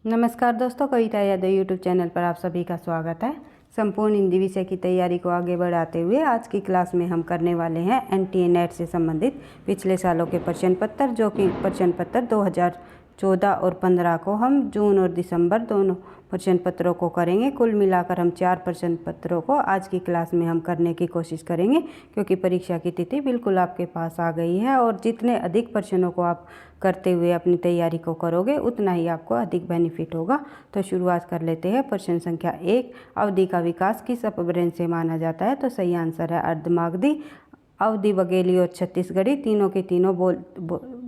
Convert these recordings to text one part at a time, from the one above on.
नमस्कार दोस्तों, कविता Yadav YouTube channel पर आप सभी का स्वागत है। संपूर्ण हिंदी विषय की तैयारी को आगे बढ़ाते हुए आज की क्लास में हम करने वाले हैं एनटीए नेट से संबंधित पिछले सालों के प्रश्न पत्र, जो कि प्रश्न पत्र 2014 और 15 को हम जून और दिसंबर दोनों प्रश्न पत्रों को करेंगे। कुल मिलाकर हम 4 प्रश्न पत्रों को आज की क्लास में हम करने की कोशिश करेंगे, क्योंकि परीक्षा की तिथि बिल्कुल आपके पास आ गई है और जितने अधिक प्रश्नों को आप करते हुए अपनी तैयारी को करोगे उतना ही आपको अधिक बेनिफिट होगा। तो शुरुआत कर लेते हैं। प्रश्न संख्या 1, अवधि का विकास किस अपभ्रंश से माना जाता है? तो सही आंसर है अर्धमागधी। अवधि, बघेली और छत्तीसगढ़ी तीनों की तीनों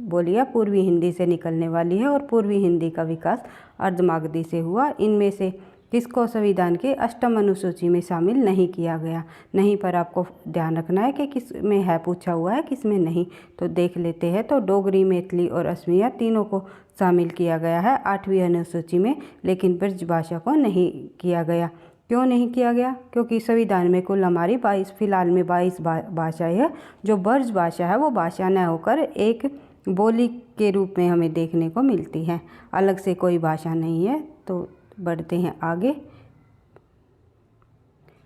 बोलियां पूर्वी हिंदी से निकलने वाली है और पूर्वी हिंदी का विकास अर्धमागधी से हुआ। इनमें से किसको संविधान की 8वीं अनुसूची में शामिल नहीं किया गया? नहीं पर आपको ध्यान रखना है कि किस में है पूछा हुआ है, किस में नहीं। तो देख लेते हैं। तो डोगरी, मैथिली और असमिया तीनों को शामिल किया गया है 8वीं अनुसूची में, लेकिन ब्रज भाषा को नहीं किया गया। क्यों नहीं किया गया? क्योंकि संविधान में कुल हमारी 22 फिलहाल में 22 भाषाएँ हैं। जो ब्रज भाषा है वो भाषा न होकर एक बोली के रूप में हमें देखने को मिलती है, अलग से कोई भाषा नहीं है। तो बढ़ते हैं आगे।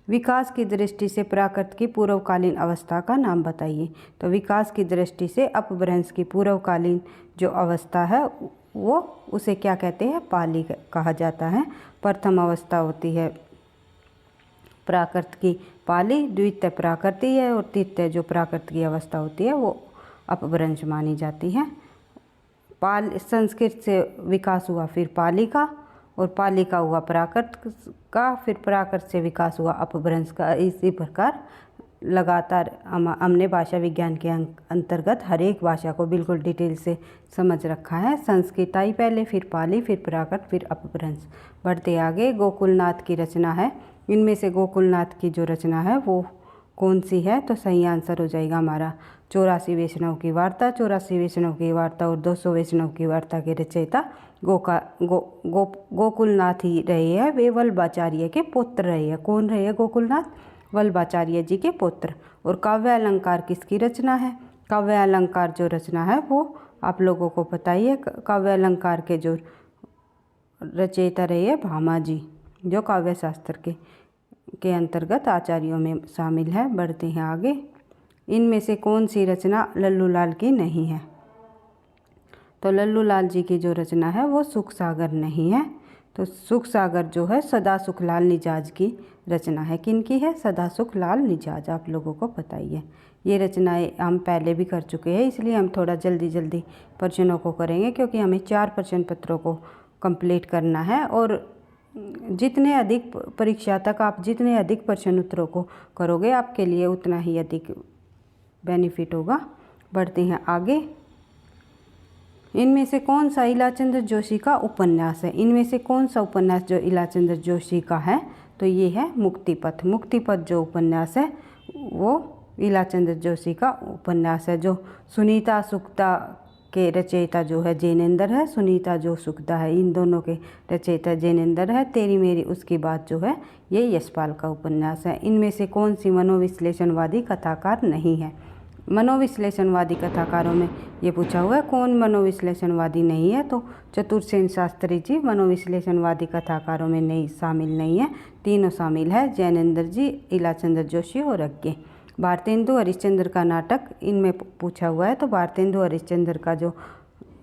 विकास की दृष्टि से प्राकृत की पूर्वकालीन अवस्था का नाम बताइए। तो विकास की दृष्टि से अपभ्रंश की पूर्वकालीन जो अवस्था है वो उसे क्या कहते हैं? पाली कहा जाता है। प्रथम अवस्था होती है प्राकृत की पाली, द्वितीय प्राकृति है और तृतीय जो प्राकृत की अवस्था होती है वो अपभ्रंश मानी जाती है। संस्कृत से विकास हुआ फिर पाली का, और पाली का हुआ प्राकृत का, फिर प्राकृत से विकास हुआ अपभ्रंश का। इसी प्रकार लगातार हमने भाषा विज्ञान के अंतर्गत हर एक भाषा को बिल्कुल डिटेल से समझ रखा है। संस्कृत आई पहले, फिर पाली, फिर प्राकृत, फिर अपभ्रंश। बढ़ते आगे। गोकुलनाथ की रचना है। इनमें से गोकुलनाथ की जो रचना है वो कौन सी है? तो सही आंसर हो जाएगा हमारा 84 वैष्णव की वार्ता। 84 वैष्णव की वार्ता और 200 वैष्णव की वार्ता के रचयिता गोकुलनाथ ही रहे हैं। वे वल्लभाचार्य के पुत्र रहे हैं। कौन रहे हैं गोकुलनाथ? वल्लभाचार्य जी के पुत्र। और काव्य अलंकार किसकी रचना है? काव्य अलंकार जो रचना है वो आप लोगों को पता ही है। काव्य अलंकार के जो रचयिता रहे हैं भामा जी, जो काव्य शास्त्र के अंतर्गत आचार्यों में शामिल है। बढ़ते हैं आगे। इनमें से कौन सी रचना लल्लू लाल की नहीं है? तो लल्लू लाल जी की जो रचना है वो सुख सागर नहीं है। तो सुख सागर जो है सदा सुखलाल निजाज की रचना है। किन की है? सदा सुखलाल निजाज, आप लोगों को पता ही है। ये रचनाएं हम पहले भी कर चुके हैं, इसलिए हम थोड़ा जल्दी प्रश्नों को करेंगे, क्योंकि हमें 4 प्रश्न पत्रों को कंप्लीट करना है। और जितने अधिक परीक्षा तक आप जितने अधिक प्रश्न उत्तरों को करोगे आपके लिए उतना ही अधिक बेनिफिट होगा। बढ़ते हैं आगे। इनमें से कौन सा इलाचंद्र जोशी का उपन्यास है? इनमें से कौन सा उपन्यास जो इलाचंद्र जोशी का है? तो ये है मुक्तिपथ। मुक्तिपथ जो उपन्यास है वो इलाचंद्र जोशी का उपन्यास है। जो सुनीता सुक्ता के रचयिता जो है जैनेन्द्र है, सुनीता जो सुक्ता है, इन दोनों के रचयिता जैनेन्द्र है। तेरी मेरी उसकी बात जो है ये यशपाल का उपन्यास है। इनमें से कौन सी मनोविश्लेषणवादी कथाकार नहीं है? मनोविश्लेषणवादी कथाकारों में ये पूछा हुआ है कौन मनोविश्लेषणवादी नहीं है? तो चतुरसेन शास्त्री जी मनोविश्लेषणवादी कथाकारों में नहीं शामिल नहीं है। तीनों शामिल है, जैनेन्द्र जी, इलाचंद्र जोशी और अज्ञे। भारतेंदु हरिश्चंद्र का नाटक इनमें पूछा हुआ है। तो भारतेंदु हरिश्चंद्र का जो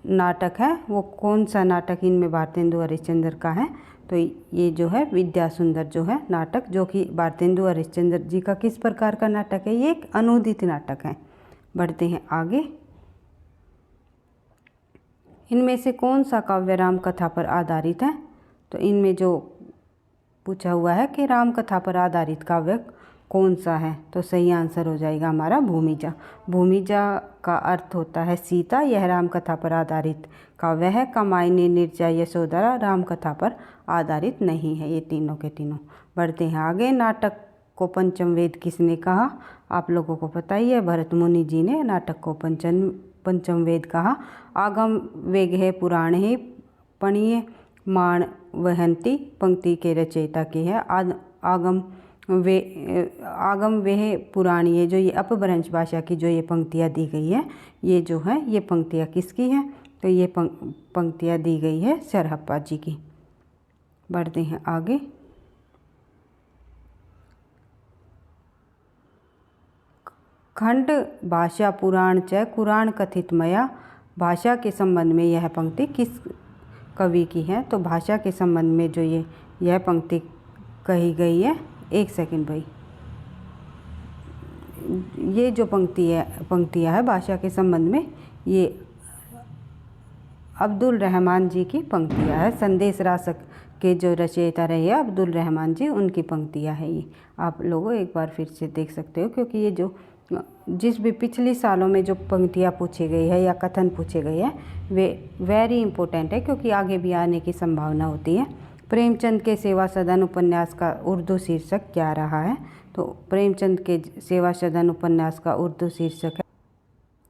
नाटक है वो कौन सा नाटक इनमें भारतेंदु हरिश्चंद्र का है? तो ये जो है विद्या सुंदर जो है नाटक, जो कि भारतेंदु हरिश्चंद्र जी का किस प्रकार का नाटक है? ये एक अनूदित नाटक है। बढ़ते हैं आगे। इनमें से कौन सा काव्य राम कथा पर आधारित है? तो इनमें जो पूछा हुआ है कि राम कथा पर आधारित काव्य कौन सा है? तो सही आंसर हो जाएगा हमारा भूमिजा। भूमिजा का अर्थ होता है सीता। यह राम कथा पर आधारित काव्य है। कामायनी, निर्जय, यशोधरा राम कथा पर आधारित नहीं है, ये तीनों के तीनों। बढ़ते हैं आगे। नाटक को पंचम वेद किसने कहा? आप लोगों को पता ही है, भरत मुनि जी ने नाटक को पंचम वेद कहा। आगम वेगहे पुराणे पणिये माण वहंती पंक्ति के रचयिता की है। आगम वेह पुराणी, जो ये अपभ्रंश भाषा की जो ये पंक्तियाँ दी गई है, ये जो है ये पंक्तियाँ किसकी है? तो ये पंक्तियाँ दी गई है सरहप्पा जी की। बढ़ते हैं आगे। खंड भाषा पुराण च कुरान कथित मया। भाषा के संबंध में यह पंक्ति किस कवि की है? तो भाषा के संबंध में जो यह पंक्ति कही गई है, एक सेकंड भाई, ये जो पंक्तियाँ है भाषा के संबंध में, ये अब्दुल रहमान जी की पंक्तियाँ है। संदेश रासक के जो रचयिता रहे अब्दुल रहमान जी, उनकी पंक्तियाँ है ये। आप लोगों एक बार फिर से देख सकते हो, क्योंकि ये जो जिस भी पिछले सालों में जो पंक्तियाँ पूछी गई है या कथन पूछे गए हैं वे वेरी इंपॉर्टेंट है, क्योंकि आगे भी आने की संभावना होती है। प्रेमचंद के सेवा सदन उपन्यास का उर्दू शीर्षक क्या रहा है? तो प्रेमचंद के सेवा सदन उपन्यास का उर्दू शीर्षक है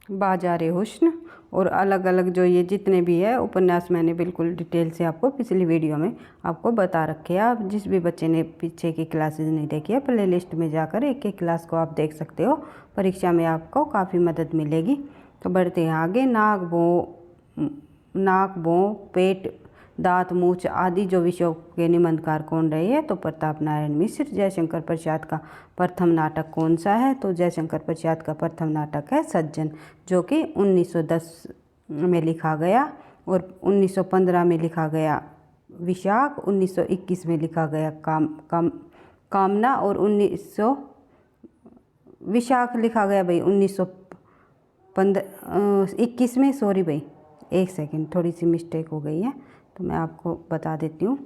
बाज़ारे हुस्न। और अलग अलग जो ये जितने भी है उपन्यास मैंने बिल्कुल डिटेल से आपको पिछली वीडियो में आपको बता रखे हैं। आप जिस भी बच्चे ने पीछे की क्लासेस नहीं देखी है, प्ले लिस्ट में जाकर एक एक क्लास को आप देख सकते हो, परीक्षा में आपको काफ़ी मदद मिलेगी। तो बढ़ते हैं आगे। नाक भों पेट दांत मूछ आदि जो विषयों के निबंधकार कौन रहे हैं? तो प्रताप नारायण मिश्र। जयशंकर प्रसाद का प्रथम नाटक कौन सा है? तो जयशंकर प्रसाद का प्रथम नाटक है सज्जन, जो कि 1910 में लिखा गया और 1915 में लिखा गया विशाख, 1921 में लिखा गया कामना और 1900 विशाख लिखा गया भाई 1921 में। सॉरी भाई, एक सेकंड, थोड़ी सी मिस्टेक हो गई है, तो मैं आपको बता देती हूँ।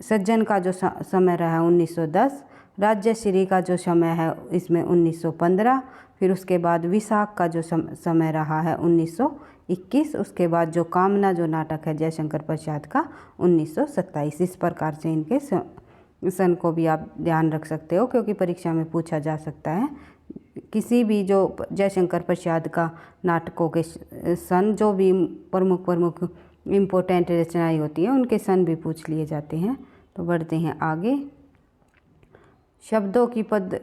सज्जन का जो समय रहा है 1910, राज्यश्री का जो समय है इसमें 1915, फिर उसके बाद विशाख का जो समय रहा है 1921, उसके बाद जो कामना जो नाटक है जयशंकर प्रसाद का 1927। इस प्रकार से इनके सन को भी आप ध्यान रख सकते हो, क्योंकि परीक्षा में पूछा जा सकता है। किसी भी जो जयशंकर प्रसाद का नाटकों के सन, जो भी प्रमुख इम्पोर्टेंट रचनाएं होती हैं उनके सन भी पूछ लिए जाते हैं। तो बढ़ते हैं आगे। शब्दों की पद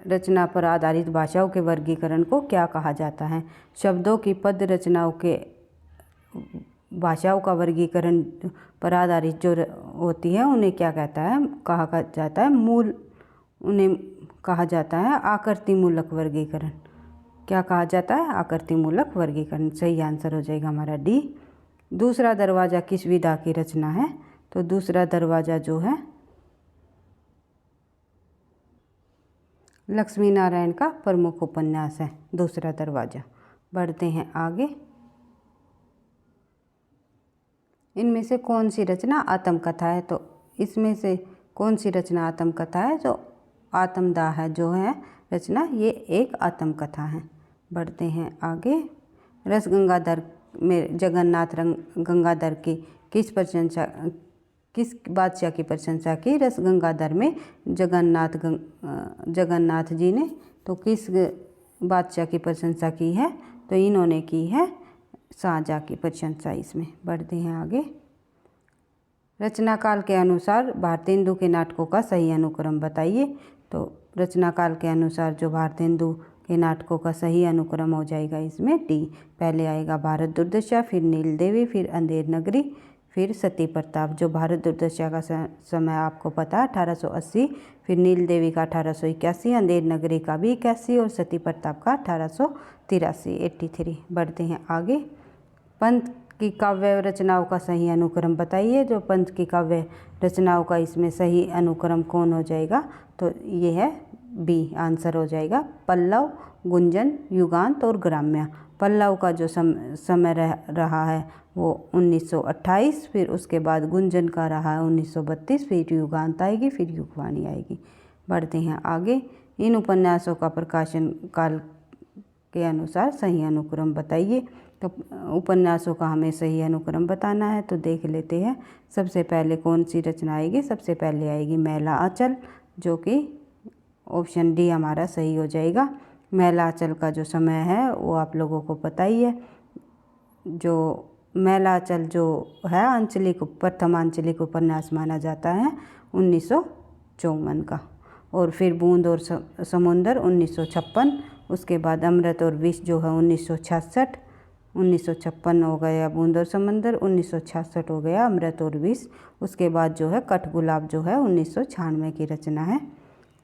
रचना पर आधारित भाषाओं के वर्गीकरण को क्या कहा जाता है? शब्दों की पद रचनाओं के भाषाओं का वर्गीकरण पर आधारित जो होती है उन्हें क्या कहा जाता है? उन्हें कहा जाता है आकृति मूलक वर्गीकरण। क्या कहा जाता है? आकृति मूलक वर्गीकरण। सही आंसर हो जाएगा हमारा डी। दूसरा दरवाज़ा किस विधा की रचना है? तो दूसरा दरवाज़ा जो है लक्ष्मी नारायण का प्रमुख उपन्यास है दूसरा दरवाज़ा। बढ़ते हैं आगे। इनमें से कौन सी रचना आत्मकथा है? तो इसमें से कौन सी रचना आत्मकथा है? जो आत्मदाह है जो है रचना, ये एक आत्मकथा है। बढ़ते हैं आगे। रस गंगाधर में जगन्नाथ गंगाधर की किस बादशाह की प्रशंसा की? रस गंगाधर में जगन्नाथ जी ने तो किस बादशाह की प्रशंसा की है? तो इन्होंने की है शाहजहाँ की प्रशंसा इसमें। बढ़ते हैं आगे। रचना काल के अनुसार भारतेंदु के नाटकों का सही अनुक्रम बताइए। तो रचना काल के अनुसार जो भारतेंदु के नाटकों का सही अनुक्रम हो जाएगा इसमें डी। पहले आएगा भारत दुर्दशा, फिर नील देवी, फिर अंधेर नगरी, फिर सती प्रताप। जो भारत दुर्दशा का समय आपको पता है 1880, फिर नील देवी का 1881, अंधेर नगरी का भी 81 और सती प्रताप का 1883 83। बढ़ते हैं आगे। पंत की काव्य रचनाओं का सही अनुक्रम बताइए। जो पंत की काव्य रचनाओं का इसमें सही अनुक्रम कौन हो जाएगा? तो ये है बी आंसर हो जाएगा। पल्लव, गुंजन, युगांत और ग्राम्य। पल्लव का जो समय रहा है वो 1928, फिर उसके बाद गुंजन का रहा है 1932, फिर युगांत आएगी, फिर युगवाणी आएगी। बढ़ते हैं आगे। इन उपन्यासों का प्रकाशन काल के अनुसार सही अनुक्रम बताइए। तो उपन्यासों का हमें सही अनुक्रम बताना है, तो देख लेते हैं। सबसे पहले कौन सी रचना आएगी? सबसे पहले आएगी मैला आंचल, जो कि ऑप्शन डी हमारा सही हो जाएगा। मैला आंचल का जो समय है वो आप लोगों को पता ही है। जो मैला आंचल जो है प्रथम आंचलिक उपन्यास माना जाता है 1954 का। और फिर बूंद और समुंदर 1956, उसके बाद अमृत और विष जो है 1966, 1956 हो गया बूंद और समंदर, 1966 हो गया अमृत और विष। उसके बाद जो है कठगुलाब जो है 1996 की रचना है।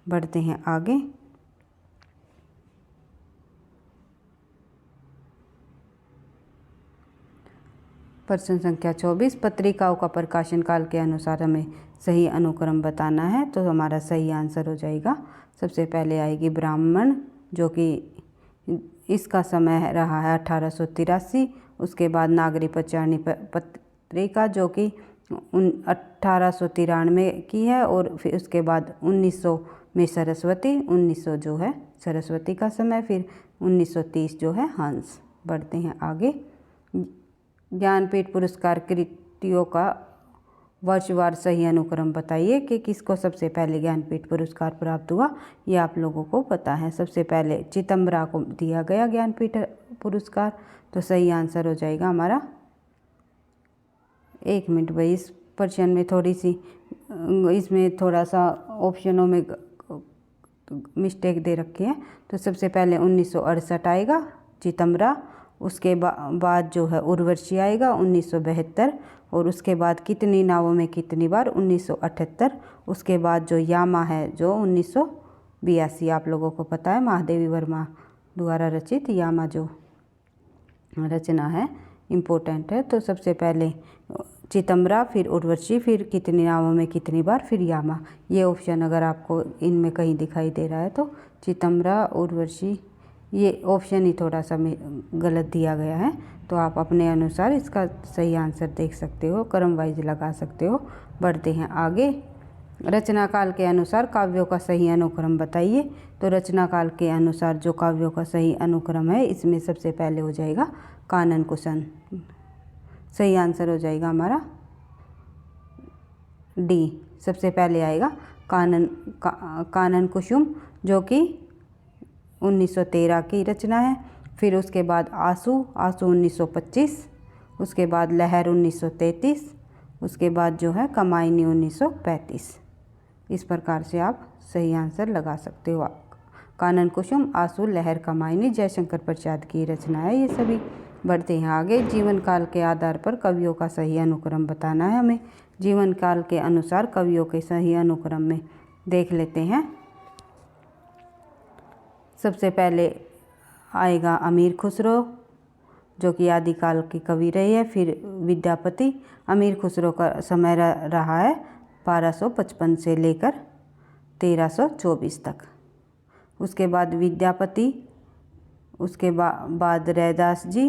बढ़ते हैं आगे। प्रश्न संख्या 24, पत्रिकाओं का प्रकाशन काल के अनुसार हमें सही अनुक्रम बताना है। तो हमारा सही आंसर हो जाएगा, सबसे पहले आएगी ब्राह्मण, जो कि इसका समय रहा है 1883। उसके बाद नागरिक पंचाणी पत्रिका जो कि 1893 की है, और फिर उसके बाद 1900 में सरस्वती, 1900 जो है सरस्वती का समय, फिर 1930 जो है हंस। बढ़ते हैं आगे। ज्ञानपीठ पुरस्कार कृतियों का वर्षवार सही अनुक्रम बताइए कि किसको सबसे पहले ज्ञानपीठ पुरस्कार प्राप्त हुआ। ये आप लोगों को पता है। सबसे पहले चिदंबरा को दिया गया ज्ञानपीठ पुरस्कार। तो सही आंसर हो जाएगा हमारा, 1 मिनट भाई, इस प्रश्न में थोड़ी सी इसमें थोड़ा सा ऑप्शनों में मिस्टेक दे रखी है। तो सबसे पहले 1968 आएगा चिदंबरा, उसके बाद जो है उर्वशी आएगा 1972, और उसके बाद कितनी नावों में कितनी बार 1978। उसके बाद जो यामा है जो 1982, आप लोगों को पता है महादेवी वर्मा द्वारा रचित यामा जो रचना है इम्पोर्टेंट है। तो सबसे पहले चिदंबरा, फिर उर्वशी, फिर कितनी नावों में कितनी बार, फिर यामा। ये ऑप्शन अगर आपको इनमें कहीं दिखाई दे रहा है तो चिदंबरा, उर्वशी, ये ऑप्शन ही थोड़ा सा गलत दिया गया है। तो आप अपने अनुसार इसका सही आंसर देख सकते हो, क्रम वाइज लगा सकते हो। बढ़ते हैं आगे। रचना काल के अनुसार काव्यों का सही अनुक्रम बताइए। तो रचना काल के अनुसार जो काव्यों का सही अनुक्रम है, इसमें सबसे पहले हो जाएगा कानन कुसन। सही आंसर हो जाएगा हमारा डी, सबसे पहले आएगा कानन कुसुम, जो कि 1913 की रचना है। फिर उसके बाद आंसू 1925, उसके बाद लहर 1933, उसके बाद जो है कमायनी 1935। इस प्रकार से आप सही आंसर लगा सकते हो। कानन कुसुम, आंसू, लहर, कमायनी जयशंकर प्रसाद की रचना है ये सभी। बढ़ते हैं आगे। जीवन काल के आधार पर कवियों का सही अनुक्रम बताना है हमें। जीवन काल के अनुसार कवियों के सही अनुक्रम में देख लेते हैं। सबसे पहले आएगा अमीर खुसरो, जो कि आदिकाल की कवि रही है। फिर विद्यापति। अमीर खुसरो का समय रहा है 1255 से लेकर 1324 तक। उसके बाद विद्यापति, उसके बाद रैदास जी,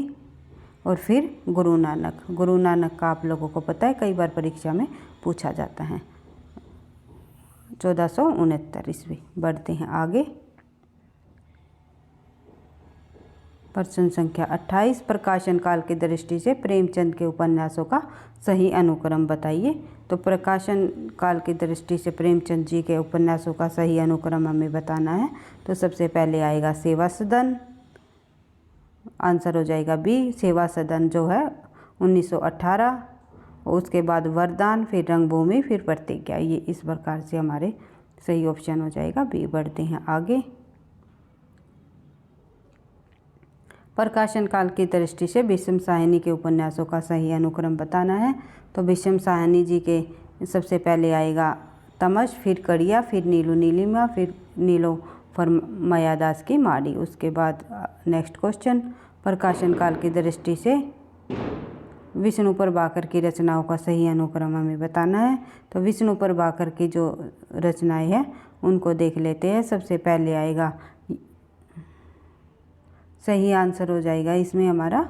और फिर गुरु नानक। गुरु नानक का आप लोगों को पता है, कई बार परीक्षा में पूछा जाता है, 1469 ईस्वी। बढ़ते हैं आगे। प्रश्न संख्या 28, प्रकाशन काल की दृष्टि से प्रेमचंद के उपन्यासों का सही अनुक्रम बताइए। तो प्रकाशन काल की दृष्टि से प्रेमचंद जी के उपन्यासों का सही अनुक्रम हमें बताना है। तो सबसे पहले आएगा सेवा सदन, आंसर हो जाएगा बी, सेवा सदन जो है 1918। उसके बाद वरदान, फिर रंगभूमि, फिर प्रतिज्ञा। ये इस प्रकार से हमारे सही ऑप्शन हो जाएगा बी। बढ़ते हैं आगे। प्रकाशन काल की दृष्टि से भीष्म साहनी के उपन्यासों का सही अनुक्रम बताना है। तो भीष्म साहनी जी के सबसे पहले आएगा तमस, फिर कड़िया, फिर नीलू नीलिमा, फिर नीलोफर मायादास की माड़ी। उसके बाद नेक्स्ट क्वेश्चन, प्रकाशन काल की दृष्टि से विष्णु प्रभाकर की रचनाओं का सही अनुक्रम हमें बताना है। तो विष्णु प्रभाकर की जो रचनाएं हैं उनको देख लेते हैं। सबसे पहले आएगा, सही आंसर हो जाएगा इसमें हमारा,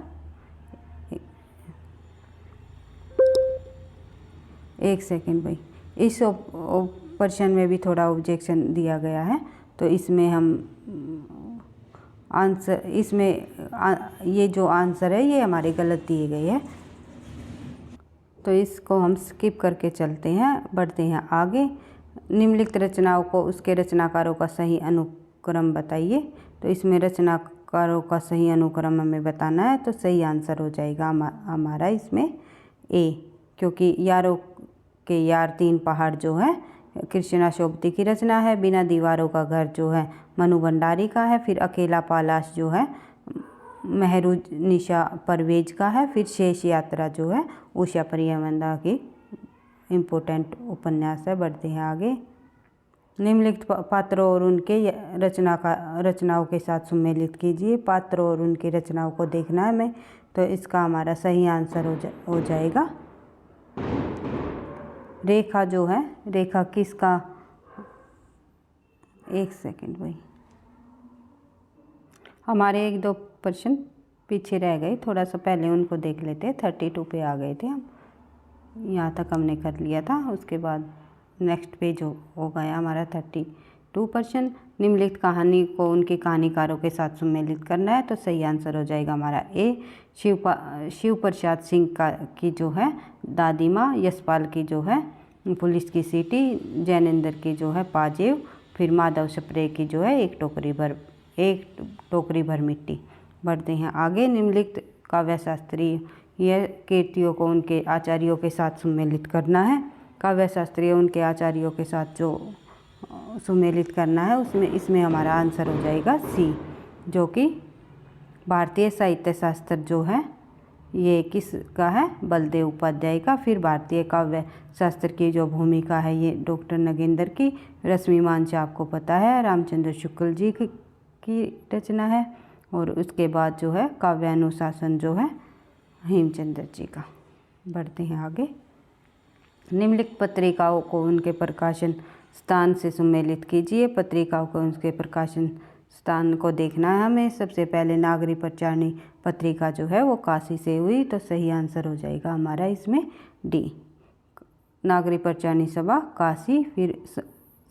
एक सेकेंड भाई, इस प्रश्न में भी थोड़ा ऑब्जेक्शन दिया गया है। तो इसमें हम आंसर, इसमें ये जो आंसर है ये हमारे गलत दिए गए है, तो इसको हम स्किप करके चलते हैं। बढ़ते हैं आगे। निम्नलिखित रचनाओं को उसके रचनाकारों का सही अनुक्रम बताइए। तो इसमें रचनाकारों का सही अनुक्रम हमें बताना है। तो सही आंसर हो जाएगा हमारा इसमें ए, क्योंकि यारों के यार, तीन पहाड़ जो है कृष्णा शोभती की रचना है। बिना दीवारों का घर जो है मनु भंडारी का है। फिर अकेला पालाश जो है महरूज निशा परवेज का है। फिर शेष यात्रा जो है उषा प्रियंवदा की इम्पोर्टेंट उपन्यास है। बढ़ते हैं आगे। निम्नलिखित पात्रों और उनके रचनाओं के साथ सम्मिलित कीजिए। पात्रों और उनकी रचनाओं को देखना है हमें, तो इसका हमारा सही आंसर हो जाएगा रेखा जो है। रेखा किसका, एक सेकंड भाई, हमारे 1-2 प्रश्न पीछे रह गए, थोड़ा सा पहले उनको देख लेते। 32 पे आ गए थे हम, यहाँ तक हमने कर लिया था। उसके बाद नेक्स्ट पेज हो गया हमारा 32 प्रश्न। निम्नलिखित कहानी को उनके कहानीकारों के साथ सम्मिलित करना है, तो सही आंसर हो जाएगा हमारा ए। शिव प्रसाद सिंह की जो है दादी माँ, यशपाल की जो है पुलिस की सीटी, जैनेंद्र की जो है पाजेव, फिर माधव सप्रे की जो है एक टोकरी भर मिट्टी। बढ़ते हैं आगे। निम्नलिखित काव्य शास्त्रीय कृतियों को उनके आचार्यों के साथ सम्मिलित करना है। काव्य शास्त्रीय उनके आचार्यों के साथ जो सम्मिलित करना है इसमें हमारा आंसर हो जाएगा सी, जो कि भारतीय साहित्य शास्त्र जो है ये किसका है, बलदेव उपाध्याय का। फिर भारतीय काव्य शास्त्र की जो भूमिका है ये डॉक्टर नगेंद्र की। रश्मि मानसा आपको पता है रामचंद्र शुक्ल जी की रचना है। और उसके बाद जो है काव्य अनुशासन जो है हेमचंद्र जी का। बढ़ते हैं आगे। निम्नलिखित पत्रिकाओं को उनके प्रकाशन स्थान से सम्मिलित कीजिए। पत्रिकाओं को उनके प्रकाशन स्थान को देखना है हमें। सबसे पहले नागरी प्रचारणी पत्रिका जो है वो काशी से हुई, तो सही आंसर हो जाएगा हमारा इसमें डी, नागरी प्रचारणी सभा काशी। फिर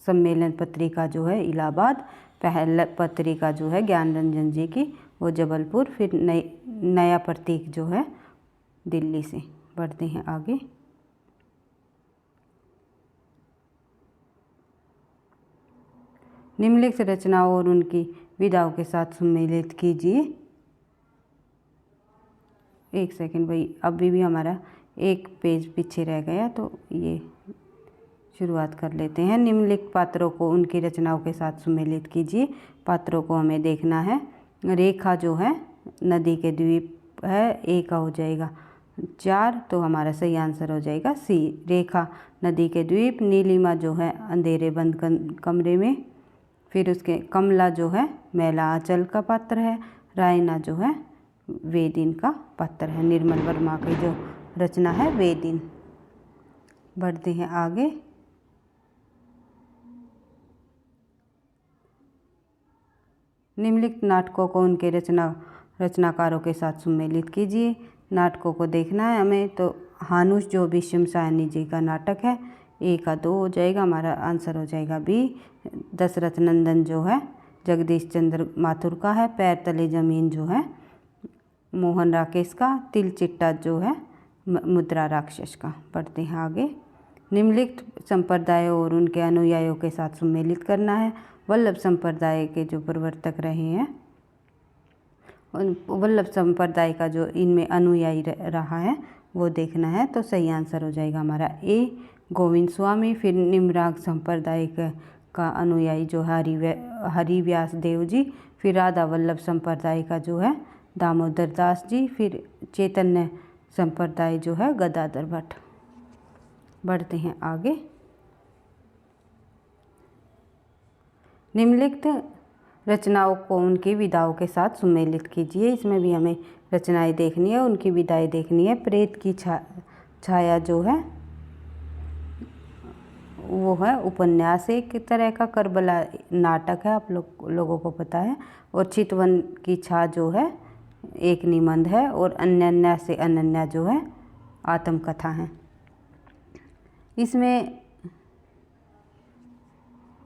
सम्मेलन पत्रिका जो है इलाहाबाद। पहला पत्रिका जो है ज्ञान रंजन जी की, वो जबलपुर। फिर नया प्रतीक जो है दिल्ली से। बढ़ते हैं आगे। निम्नलिखित रचनाओं और उनकी विधाओं के साथ सम्मिलित कीजिए। एक सेकंड भाई, अभी भी हमारा एक पेज पीछे रह गया, तो ये शुरुआत कर लेते हैं। निम्नलिखित पात्रों को उनकी रचनाओं के साथ सम्मिलित कीजिए। पात्रों को हमें देखना है। रेखा जो है नदी के द्वीप है, ए का हो जाएगा 4, तो हमारा सही आंसर हो जाएगा सी, रेखा नदी के द्वीप। नीलिमा जो है अंधेरे बंद कमरे में। फिर उसके कमला जो है मैला आंचल का पात्र है। रायना जो है वेदिन का पात्र है। निर्मल वर्मा की जो रचना है वेदिन। बढ़ते हैं आगे। निम्नलिखित नाटकों को उनके रचनाकारों के साथ सम्मिलित कीजिए। नाटकों को देखना है हमें, तो हानुष जो विषम सायनी जी का नाटक है, ए का 2 हो जाएगा, हमारा आंसर हो जाएगा बी। दशरथ नंदन जो है जगदीश चंद्र माथुर का है। पैर तले जमीन जो है मोहन राकेश का। तिल चिट्टा जो है मुद्रा राक्षस का। बढ़ते हैं आगे। निम्नलिखित संप्रदायों और उनके अनुयायियों के साथ सम्मिलित करना है। वल्लभ संप्रदाय के जो प्रवर्तक रहे हैं, वल्लभ संप्रदाय का जो इनमें अनुयायी रहा है वो देखना है, तो सही आंसर हो जाएगा हमारा ए, गोविंद स्वामी। फिर निम्राग संप्रदाय का अनुयायी जो हरिव्यास देव जी। फिर राधा वल्लभ संप्रदाय का जो है दामोदर दास जी। फिर चैतन्य संप्रदाय जो है गदाधर भट्ट। बढ़ते हैं आगे। निम्नलिखित रचनाओं को उनकी विधाओं के साथ सम्मिलित कीजिए। इसमें भी हमें रचनाएं देखनी है, उनकी विधाएं देखनी है। प्रेत की छाया जो है वो है उपन्यास एक तरह का, करबला नाटक है, आप लोगों को पता है। और चितवन की छा जो है एक निबंध है। और अनन्या से अनन्या जो है आत्मकथा है। इसमें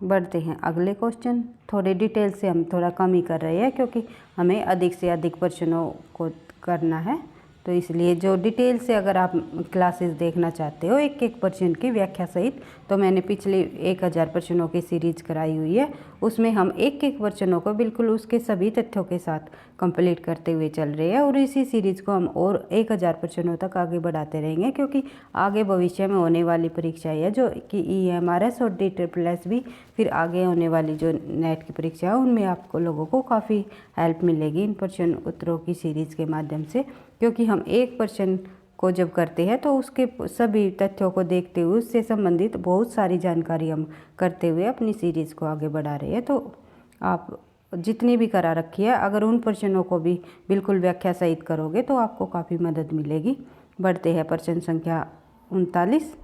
बढ़ते हैं अगले क्वेश्चन। थोड़े डिटेल से हम थोड़ा कम ही कर रहे हैं, क्योंकि हमें अधिक से अधिक प्रश्नों को करना है। तो इसलिए जो डिटेल से अगर आप क्लासेस देखना चाहते हो एक एक प्रश्न की व्याख्या सहित, तो मैंने पिछले 1000 प्रश्नों की सीरीज कराई हुई है। उसमें हम एक एक प्रश्नों को बिल्कुल उसके सभी तथ्यों के साथ कंप्लीट करते हुए चल रहे हैं और इसी सीरीज को हम और 1000 प्रश्नों तक आगे बढ़ाते रहेंगे, क्योंकि आगे भविष्य में होने वाली परीक्षाएँ है जो कि EMRS और DSSS भी, फिर आगे होने वाली जो नेट की परीक्षा है उनमें आपको लोगों को काफ़ी हेल्प मिलेगी इन प्रश्न उत्तरों की सीरीज़ के माध्यम से। क्योंकि हम एक प्रश्न को जब करते हैं तो उसके सभी तथ्यों को देखते हुए उससे संबंधित बहुत सारी जानकारी हम करते हुए अपनी सीरीज़ को आगे बढ़ा रहे हैं। तो आप जितनी भी करा रखी है अगर उन प्रश्नों को भी बिल्कुल व्याख्या सहित करोगे तो आपको काफ़ी मदद मिलेगी। बढ़ते हैं प्रश्न संख्या 39।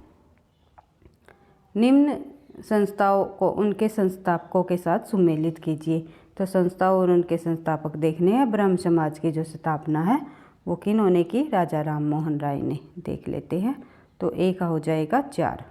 निम्न संस्थाओं को उनके संस्थापकों के साथ सुमेलित कीजिए। तो संस्थाओं और उनके संस्थापक देखने हैं। ब्रह्म समाज की जो स्थापना है वो किन्होंने की? राजा राम मोहन राय ने। देख लेते हैं। तो ए का हो जाएगा 4।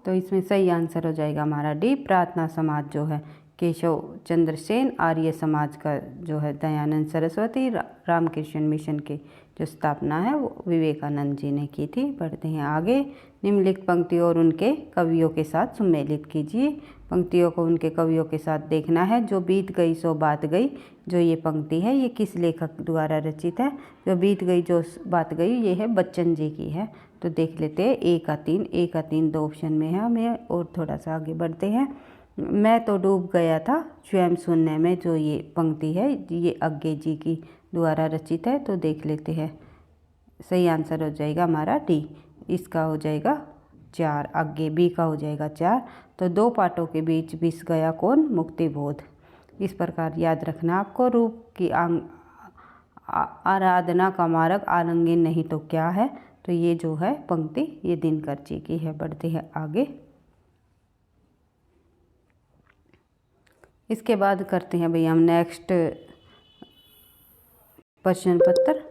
तो इसमें सही आंसर हो जाएगा हमारा डी, प्रार्थना समाज जो है केशव चंद्र सेन। आर्य समाज का जो है दयानंद सरस्वती। रामकृष्ण मिशन की जो स्थापना है वो विवेकानंद जी ने की थी। बढ़ते हैं आगे। निम्नलिखित पंक्तियों और उनके कवियों के साथ सुमेलित कीजिए। पंक्तियों को उनके कवियों के साथ देखना है। जो बीत गई सो बात गई, जो ये पंक्ति है ये किस लेखक द्वारा रचित है? जो बीत गई जो बात गई ये है बच्चन जी की है। तो देख लेते हैं ए का 3 दो ऑप्शन में है हमें। और थोड़ा सा आगे बढ़ते हैं। मैं तो डूब गया था स्वयं शून्य में, जो ये पंक्ति है ये अज्ञे जी की द्वारा रचित है। तो देख लेते हैं। सही आंसर हो जाएगा हमारा डी, इसका हो जाएगा 4। आगे बी का हो जाएगा 4। तो दो पाटों के बीच बिस गया कौन? मुक्तिबोध। इस प्रकार याद रखना आपको। रूप की आराधना का मार्ग आरंगीन नहीं तो क्या है? तो ये जो है पंक्ति ये दिनकर जी की है। बढ़ते हैं आगे। इसके बाद करते हैं भैया हम नेक्स्ट प्रश्न पत्र।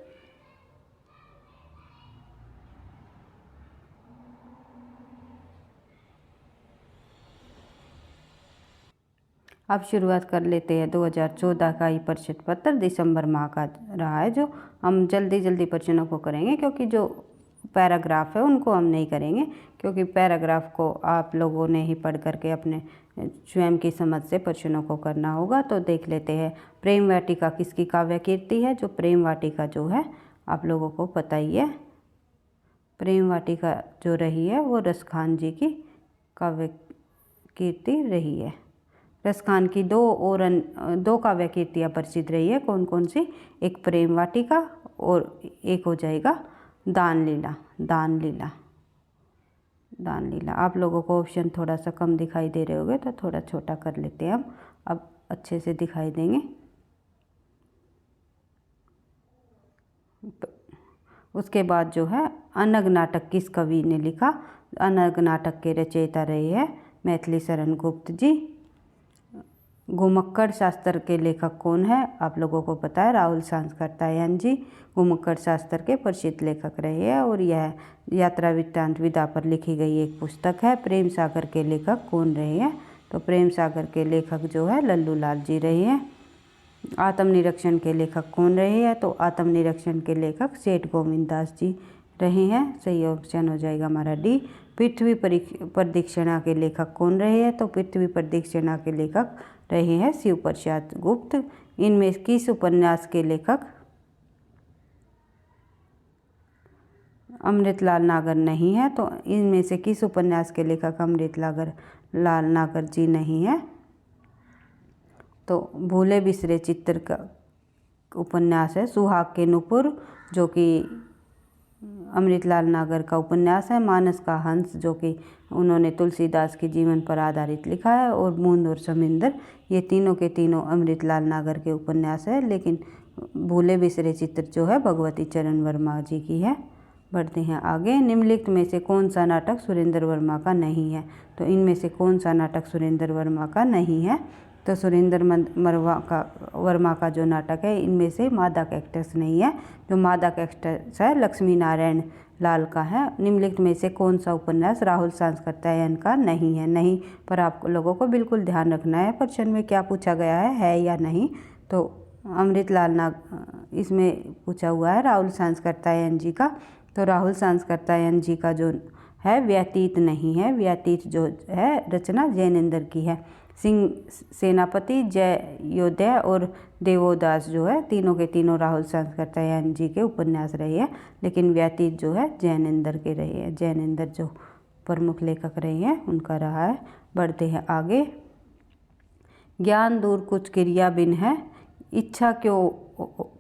अब शुरुआत कर लेते हैं 2014 का ही प्रश्न पत्र। दिसंबर माह का रहा है जो हम जल्दी जल्दी प्रश्नों को करेंगे, क्योंकि जो पैराग्राफ है उनको हम नहीं करेंगे, क्योंकि पैराग्राफ को आप लोगों ने ही पढ़ करके अपने स्वयं की समझ से प्रश्नों को करना होगा। तो देख लेते हैं। प्रेम वाटिका किसकी काव्य कीर्ति है? जो प्रेम वाटिका जो है आप लोगों को पता ही है। प्रेम वाटिका जो रही है वो रसखान जी की काव्य कीर्ति रही है। रसखान की दो काव्य कीर्तियाँ प्रसिद्ध रही है। कौन कौन सी? एक प्रेम वाटिका और एक हो जाएगा दान लीला। दान लीला, दान लीला। आप लोगों को ऑप्शन थोड़ा सा कम दिखाई दे रहे होंगे तो थोड़ा छोटा कर लेते हैं हम, अब अच्छे से दिखाई देंगे। उसके बाद जो है अनग नाटक किस कवि ने लिखा? अनग नाटक के रचयिता रहे हैं मैथिली शरण गुप्त जी। घुमक्कड़ शास्त्र के लेखक कौन है? आप लोगों को पता है राहुल सांस्कृत्यायन जी घुमक्कड़ शास्त्र के प्रसिद्ध लेखक रहे हैं और यह यात्रा वृत्तांत विदा पर लिखी गई एक पुस्तक है। प्रेम सागर के लेखक कौन रहे हैं? तो प्रेम सागर के लेखक जो है लल्लू लाल जी रहे हैं। आत्मनिरीक्षण के लेखक कौन रहे हैं? तो आत्मनिरीक्षण के लेखक सेठ गोविंद दास जी रहे हैं। सही ऑप्शन हो जाएगा हमारा डी। पृथ्वी प्रदक्षिणा के लेखक कौन रहे हैं? तो पृथ्वी प्रदक्षिणा के लेखक रहे हैं शिव प्रसाद गुप्त। इनमें किस उपन्यास के लेखक अमृतलाल नागर नहीं है? तो इनमें से किस उपन्यास के लेखक अमृतलाल नागर जी नहीं है? तो भूले बिसरे चित्र का उपन्यास है सुहाग के नुपुर, जो कि अमृतलाल नागर का उपन्यास है। मानस का हंस, जो कि उन्होंने तुलसीदास के जीवन पर आधारित लिखा है। और बूंद और समिंदर, ये तीनों के तीनों अमृतलाल नागर के उपन्यास है, लेकिन भूले बिसरे चित्र जो है भगवती चरण वर्मा जी की है। बढ़ते हैं आगे। निम्नलिखित में से कौन सा नाटक सुरेंद्र वर्मा का नहीं है? तो इनमें से कौन सा नाटक सुरेंद्र वर्मा का नहीं है? तो सुरेंद्र वर्मा का जो नाटक है इनमें से मादा कैक्टस नहीं है। जो मादा कैक्टस है लक्ष्मी नारायण लाल का है। निम्नलिखित में से कौन सा उपन्यास राहुल सांस्कृत्यायन का नहीं है? नहीं पर आप लोगों को बिल्कुल ध्यान रखना है प्रश्न में क्या पूछा गया है या नहीं। तो अमृतलाल नाग इसमें पूछा हुआ है राहुल सांसकर्तायन जी का। तो राहुल सांसकर्तायन जी का जो है व्यतीत नहीं है, व्यतीत जो है रचना जैनेन्द्र की है। सिंह सेनापति, जयोदय और देवोदास जो है तीनों के तीनों राहुल सांसकर्तायन जी के उपन्यास रहे हैं, लेकिन व्यतीत जो है जैनेन्द्र के रहे हैं। जैनेन्द्र जो प्रमुख लेखक रहे हैं उनका रहा है। बढ़ते हैं आगे। ज्ञान दूर कुछ क्रिया बिन है, इच्छा क्यों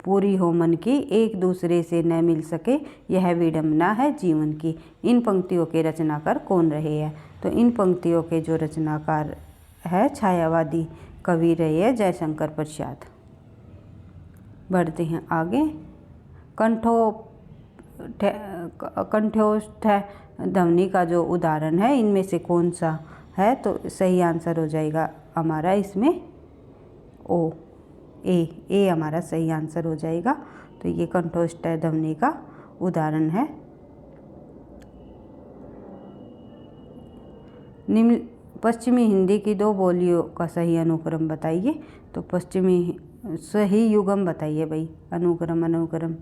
पूरी हो मन की, एक दूसरे से न मिल सके यह विडम्बना है जीवन की। इन पंक्तियों के रचनाकार कौन रहे हैं? तो इन पंक्तियों के जो रचनाकार है छायावादी कवि रहे हैं जयशंकर प्रसाद। बढ़ते हैं आगे। कंठोष्ठ ध्वनि का जो उदाहरण है इनमें से कौन सा है? तो सही आंसर हो जाएगा हमारा इसमें ओ, ए हमारा सही आंसर हो जाएगा। तो ये कंठोष्ठ ध्वनि का उदाहरण है। निम्न पश्चिमी हिंदी की दो बोलियों का सही अनुक्रम बताइए। तो पश्चिमी सही युगम बताइए भाई। अनुक्रम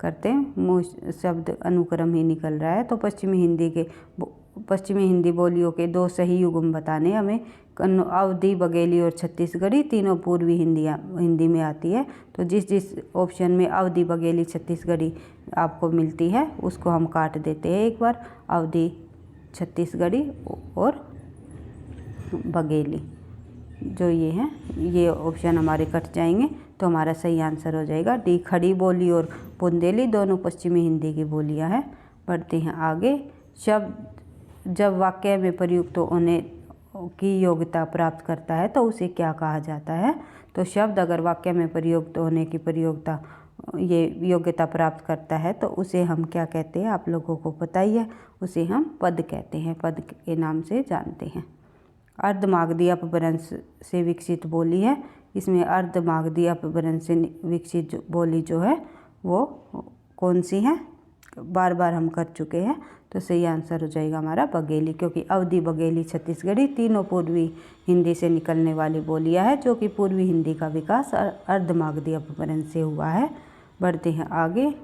करते हैं, मुँह शब्द अनुक्रम ही निकल रहा है। तो पश्चिमी हिंदी बोलियों के दो सही युगम बताने हमें। अवधी, बघेली और छत्तीसगढ़ी तीनों पूर्वी हिंदी में आती है। तो जिस ऑप्शन में अवधी, बघेली, छत्तीसगढ़ी आपको मिलती है उसको हम काट देते हैं एक बार। अवधी, छत्तीसगढ़ी और बघेली जो ये हैं, ये ऑप्शन हमारे कट जाएंगे। तो हमारा सही आंसर हो जाएगा डी। खड़ी बोली और बुंदेली दोनों पश्चिमी हिंदी की बोलियां हैं। बढ़ते हैं आगे। शब्द जब वाक्य में प्रयुक्त होने की योग्यता प्राप्त करता है तो उसे क्या कहा जाता है? तो शब्द अगर वाक्य में प्रयुक्त होने की ये योग्यता प्राप्त करता है तो उसे हम क्या कहते हैं? आप लोगों को पता ही है, उसे हम पद कहते हैं, पद के नाम से जानते हैं। अर्धमागधी अपभ्रंश से विकसित बोली है। इसमें अर्धमागधी अपभ्रंश से विकसित बोली जो है वो कौन सी है? बार बार हम कर चुके हैं। तो सही आंसर हो जाएगा हमारा बघेली, क्योंकि अवधी, बघेली, छत्तीसगढ़ी तीनों पूर्वी हिंदी से निकलने वाली बोलियां हैं, जो कि पूर्वी हिंदी का विकास अर्धमागधी अपभ्रंश से हुआ है। बढ़ते हैं आगे।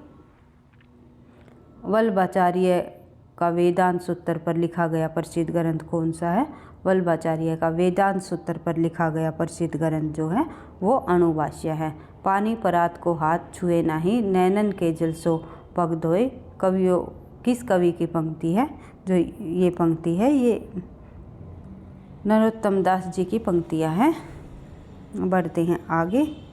वल्लभाचार्य का वेदांत सूत्र पर लिखा गया प्रसिद्ध ग्रंथ कौन सा है? वल्लभाचार्य का वेदांत सूत्र पर लिखा गया प्रसिद्ध ग्रंथ जो है वो अणुभाष्य है। पानी परात को हाथ छुए नाही, नैनन के जल सो पग धोए। किस कवि की पंक्ति है? जो ये पंक्ति है ये नरोत्तम दास जी की पंक्तियाँ हैं। बढ़ते हैं आगे।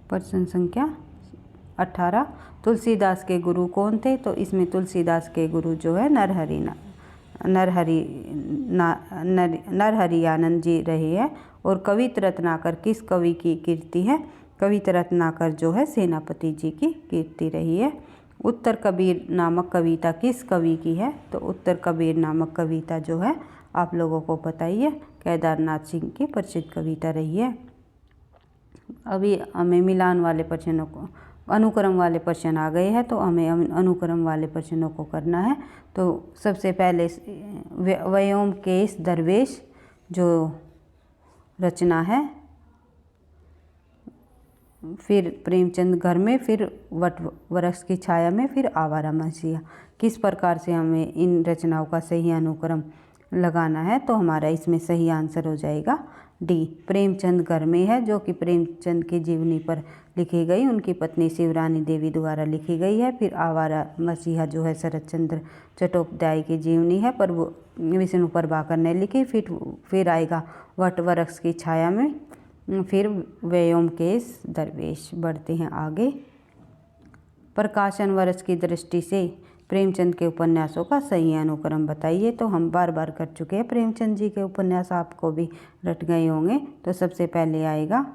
प्रश्न संख्या 18। तुलसीदास के गुरु कौन थे? तो इसमें तुलसीदास के गुरु जो है नरहरि आनंद जी रहे हैं। और कवित रत्नाकर किस कवि की कीर्ति है? कवित रत्नाकर जो है सेनापति जी की कीर्ति रही है। उत्तर कबीर नामक कविता किस कवि की है? तो उत्तर कबीर नामक कविता जो है आप लोगों को पता ही है, केदारनाथ सिंह की प्रसिद्ध कविता रही है। अभी हमें मिलान वाले प्रश्नों को, अनुक्रम वाले प्रश्न आ गए हैं, तो हमें अनुक्रम वाले प्रश्नों को करना है। तो सबसे पहले व्योमकेश दरवेश जो रचना है, फिर प्रेमचंद घर में, फिर वट वृक्ष की छाया में, फिर आवारा मसीहा। किस प्रकार से हमें इन रचनाओं का सही अनुक्रम लगाना है? तो हमारा इसमें सही आंसर हो जाएगा डी। प्रेमचंद घर में है, जो कि प्रेमचंद की जीवनी पर लिखी गई, उनकी पत्नी शिवरानी देवी द्वारा लिखी गई है। फिर आवारा मसीहा जो है शरत चंद्र चट्टोपाध्याय की जीवनी है, पर वो विष्णु प्रभाकर ने लिखी। फिर आएगा वट वृक्ष की छाया में, फिर व्योमकेश दरवेश। बढ़ते हैं आगे। प्रकाशन वर्ष की दृष्टि से प्रेमचंद के उपन्यासों का सही अनुक्रम बताइए। तो हम बार बार कर चुके हैं प्रेमचंद जी के उपन्यास, आपको भी रट गए होंगे। तो सबसे पहले आएगा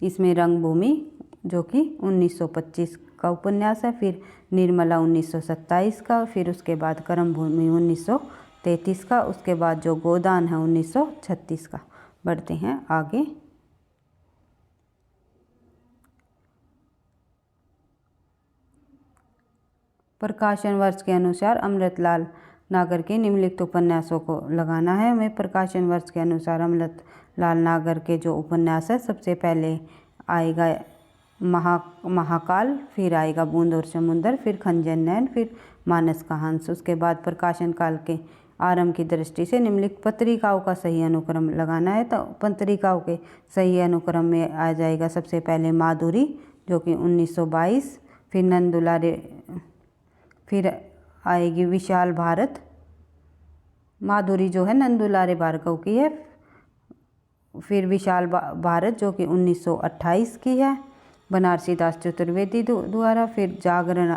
इसमें रंगभूमि, जो कि 1925 का उपन्यास है। फिर निर्मला 1927 का, फिर उसके बाद कर्मभूमि 1933 का, उसके बाद जो गोदान है 1936 का। बढ़ते हैं आगे। प्रकाशन वर्ष के अनुसार अमृतलाल नागर के निम्नलिखित उपन्यासों को लगाना है हमें। प्रकाशन वर्ष के अनुसार अमृत लाल नागर के जो उपन्यास है, सबसे पहले आएगा महाकाल, फिर आएगा बूंद और समुंदर, फिर खंजन नयन, फिर मानस का हंस। उसके बाद प्रकाशन काल के आरंभ की दृष्टि से निम्नलिखित पत्रिकाओं का सही अनुक्रम लगाना है। तो पत्रिकाओं के सही अनुक्रम में आ जाएगा सबसे पहले माधुरी जो कि 1922, फिर नंदुलारे, फिर आएगी विशाल भारत। माधुरी जो है नंदुलारे भार्गव की है। फिर विशाल भारत जो कि 1928 की है, बनारसी दास चतुर्वेदी द्वारा। फिर जागरण,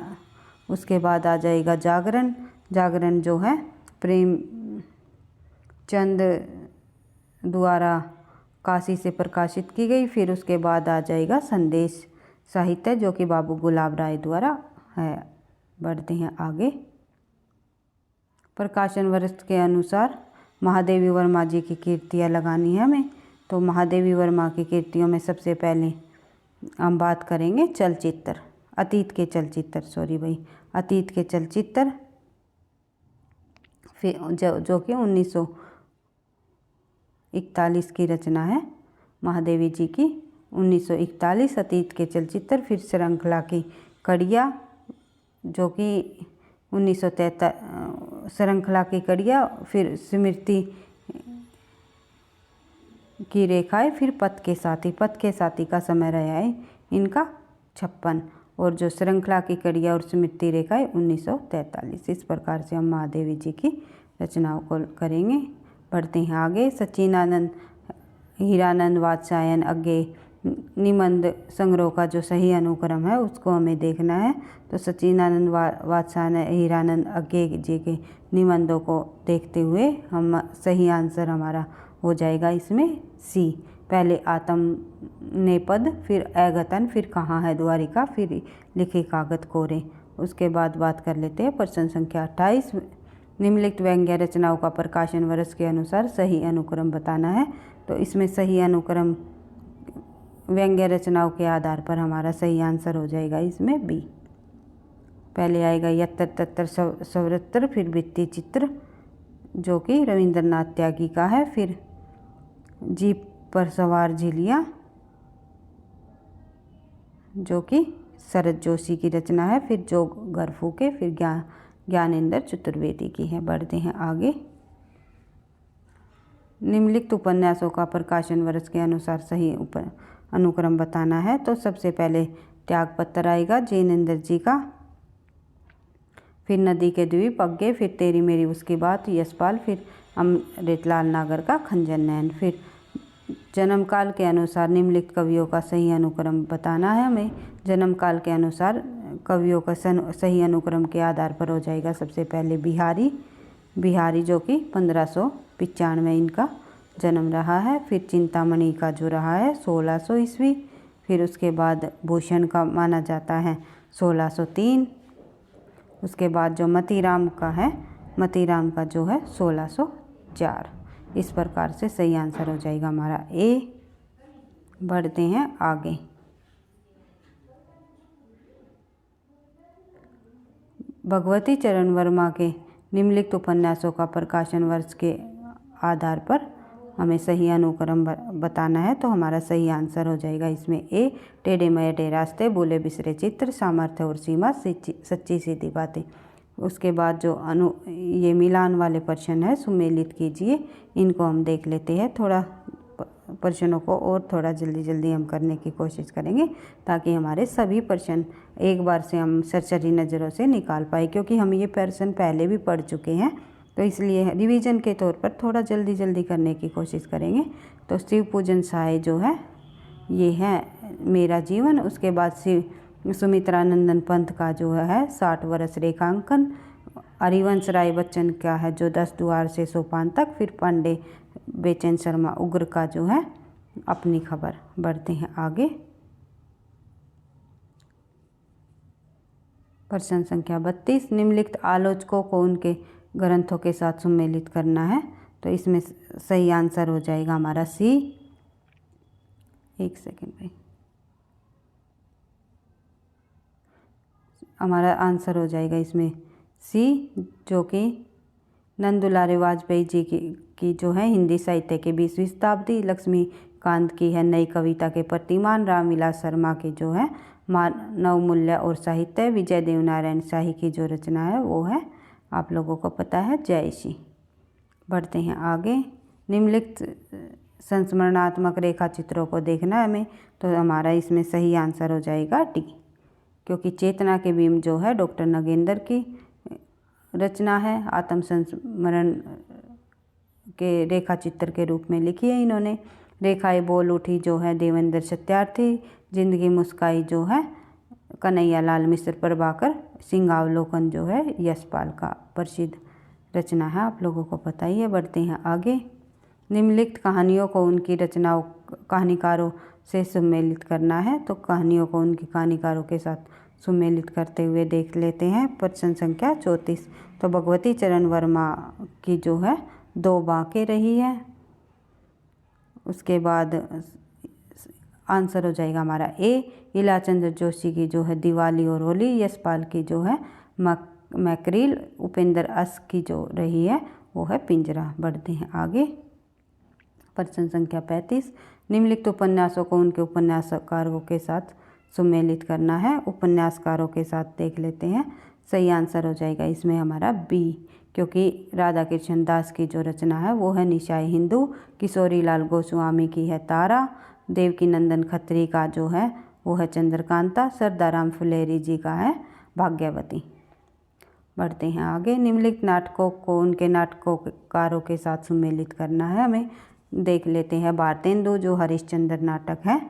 उसके बाद आ जाएगा जागरण। जागरण जो है प्रेमचंद द्वारा काशी से प्रकाशित की गई। फिर उसके बाद आ जाएगा संदेश साहित्य जो कि बाबू गुलाब राय द्वारा है। बढ़ते हैं आगे। प्रकाशन वर्ष के अनुसार महादेवी वर्मा जी की कीर्तियाँ लगानी है हमें। तो महादेवी वर्मा की कीर्तियों में सबसे पहले हम बात करेंगे चलचित्र, अतीत के चलचित्र, अतीत के चलचित्र, फिर जो कि 1941 की रचना है महादेवी जी की, 1941 अतीत के चलचित्र। फिर श्रृंखला की कड़िया जो कि 1943, श्रृंखला की कड़िया, फिर स्मृति की रेखाएं, फिर पथ के साथी। पथ के साथी का समय रहा है इनका 56, और जो श्रृंखला की कड़िया और स्मृति रेखाएं 1943। इस प्रकार से हम महादेवी जी की रचनाओं को करेंगे। पढ़ते हैं आगे। सच्चिदानंद हीरानंद वात्स्यायन अज्ञे निबंध संग्रह का जो सही अनुक्रम है उसको हमें देखना है। तो सच्चिदानंद वात्स्यायन हीरानंद अज्ञे जी के निबंधों को देखते हुए हम सही आंसर हमारा हो जाएगा इसमें सी। पहले आत्म नेपद, फिर अगतन, फिर कहाँ है द्वारिका, फिर लिखे कागज कोरे। उसके बाद बात कर लेते हैं प्रश्न संख्या 28। निम्नलिखित व्यंग्य रचनाओं का प्रकाशन वर्ष के अनुसार सही अनुक्रम बताना है। तो इसमें सही अनुक्रम व्यंग्य रचनाओं के आधार पर हमारा सही आंसर हो जाएगा इसमें बी। पहले आएगा यत्र तत्र सर्वत्र, फिर भित्ति चित्र जो कि रविंद्रनाथ त्यागी का है। फिर जीप पर सवार झिलिया जो कि शरद जोशी की रचना है। फिर जो घर फूके, फिर ज्ञानेंद्र चतुर्वेदी की है। बढ़ते हैं आगे। निम्नलिखित उपन्यासों का प्रकाशन वर्ष के अनुसार सही अनुक्रम बताना है। तो सबसे पहले त्यागपत्र आएगा जैनेंद्र जी का, फिर नदी के द्वीप अज्ञे, फिर तेरी मेरी उसकी बात यशपाल, फिर अमृतलाल नागर का खंजन नयन। फिर जन्म काल के अनुसार निम्नलिखित कवियों का सही अनुक्रम बताना है हमें। जन्म काल के अनुसार कवियों का सही अनुक्रम के आधार पर हो जाएगा सबसे पहले बिहारी जो कि 1595 इनका जन्म रहा है। फिर चिंतामणि का जो रहा है 1600 ईस्वी। फिर उसके बाद भूषण का माना जाता है 1603। उसके बाद जो मतीराम का है, मतीराम का जो है 1604। इस प्रकार से सही आंसर हो जाएगा हमारा ए। बढ़ते हैं आगे। भगवती चरण वर्मा के निम्नलिखित उपन्यासों का प्रकाशन वर्ष के आधार पर हमें सही अनुक्रम बताना है। तो हमारा सही आंसर हो जाएगा इसमें ए। टेढ़े मेढ़े रास्ते, भूले बिसरे चित्र, सामर्थ्य और सीमा, सच्ची सीधी बातें। उसके बाद जो ये मिलान वाले प्रश्न है सुमेलित कीजिए, इनको हम देख लेते हैं। थोड़ा प्रश्नों को और थोड़ा जल्दी हम करने की कोशिश करेंगे ताकि हमारे सभी प्रश्न एक बार से हम सरसरी नज़रों से निकाल पाए, क्योंकि हम ये प्रश्न पहले भी पढ़ चुके हैं। तो इसलिए रिवीजन के तौर पर थोड़ा जल्दी करने की कोशिश करेंगे। तो शिव पूजन साय जो है ये है मेरा जीवन। उसके बाद सुमित्रानंदन पंत का जो है 60 वर्ष रेखांकन। हरिवंश राय बच्चन का है जो 10 द्वार से सोपान तक। फिर पांडे बेचैन शर्मा उग्र का जो है अपनी खबर। बढ़ते हैं आगे। प्रश्न संख्या 32। निम्नलिखित आलोचकों को उनके ग्रंथों के साथ सम्मिलित करना है। तो इसमें सही आंसर हो जाएगा हमारा सी। एक सेकेंड भाई, हमारा आंसर हो जाएगा इसमें सी जो कि नंदुलारे वाजपेयी जी की जो है हिंदी साहित्य की 20वीं शताब्दी। लक्ष्मीकांत की है नई कविता के प्रतिमान। रामविलास शर्मा की जो है मानव मूल्य और साहित्य। विजय देवनारायण शाही की जो रचना है वो है, आप लोगों को पता है, जयसी। बढ़ते हैं आगे। निम्नलिखित संस्मरणात्मक रेखा चित्रों को देखना है हमें, तो हमारा इसमें सही आंसर हो जाएगा डी, क्योंकि चेतना के बिंब जो है डॉक्टर नगेंद्र की रचना है। आत्म संस्मरण के रेखा चित्र के रूप में लिखी है इन्होंने। रेखाएं बोल उठी जो है देवेंद्र सत्यार्थी। जिंदगी मुस्काई जो है कन्हैया लाल मिश्र। प्रभाकर सिंहावलोकन जो है यशपाल का प्रसिद्ध रचना है, आप लोगों को पता ही है। बढ़ते हैं आगे। निम्नलिखित कहानियों को उनकी रचनाओं कहानीकारों से सम्मिलित करना है, तो कहानियों को उनके कहानीकारों के साथ सम्मिलित करते हुए देख लेते हैं। प्रश्न संख्या 34, तो भगवती चरण वर्मा की जो है 2 बांके रही है। उसके बाद आंसर हो जाएगा हमारा ए। इलाचंद्र जोशी की जो है दिवाली और होली। यशपाल की जो है मैकरील। उपेंद्र अस की जो रही है वो है पिंजरा। बढ़ते हैं आगे। प्रश्न संख्या 35, निम्नलिखित उपन्यासों को उनके उपन्यासकारों के साथ सम्मिलित करना है। उपन्यासकारों के साथ देख लेते हैं। सही आंसर हो जाएगा इसमें हमारा बी, क्योंकि राधा कृष्ण दास की जो रचना है वो है निशाय हिंदू। किशोरी लाल गोस्वामी की है तारा। देवकी नंदन खत्री का जो है वो है चंद्रकांता। सरदाराम फुलेरी जी का है भाग्यवती। बढ़ते हैं आगे। निम्नलिखित नाटकों को उनके नाटककारों के साथ सम्मिलित करना है हमें। देख लेते हैं। भारतेंदु जो हरिश्चंद्र नाटक है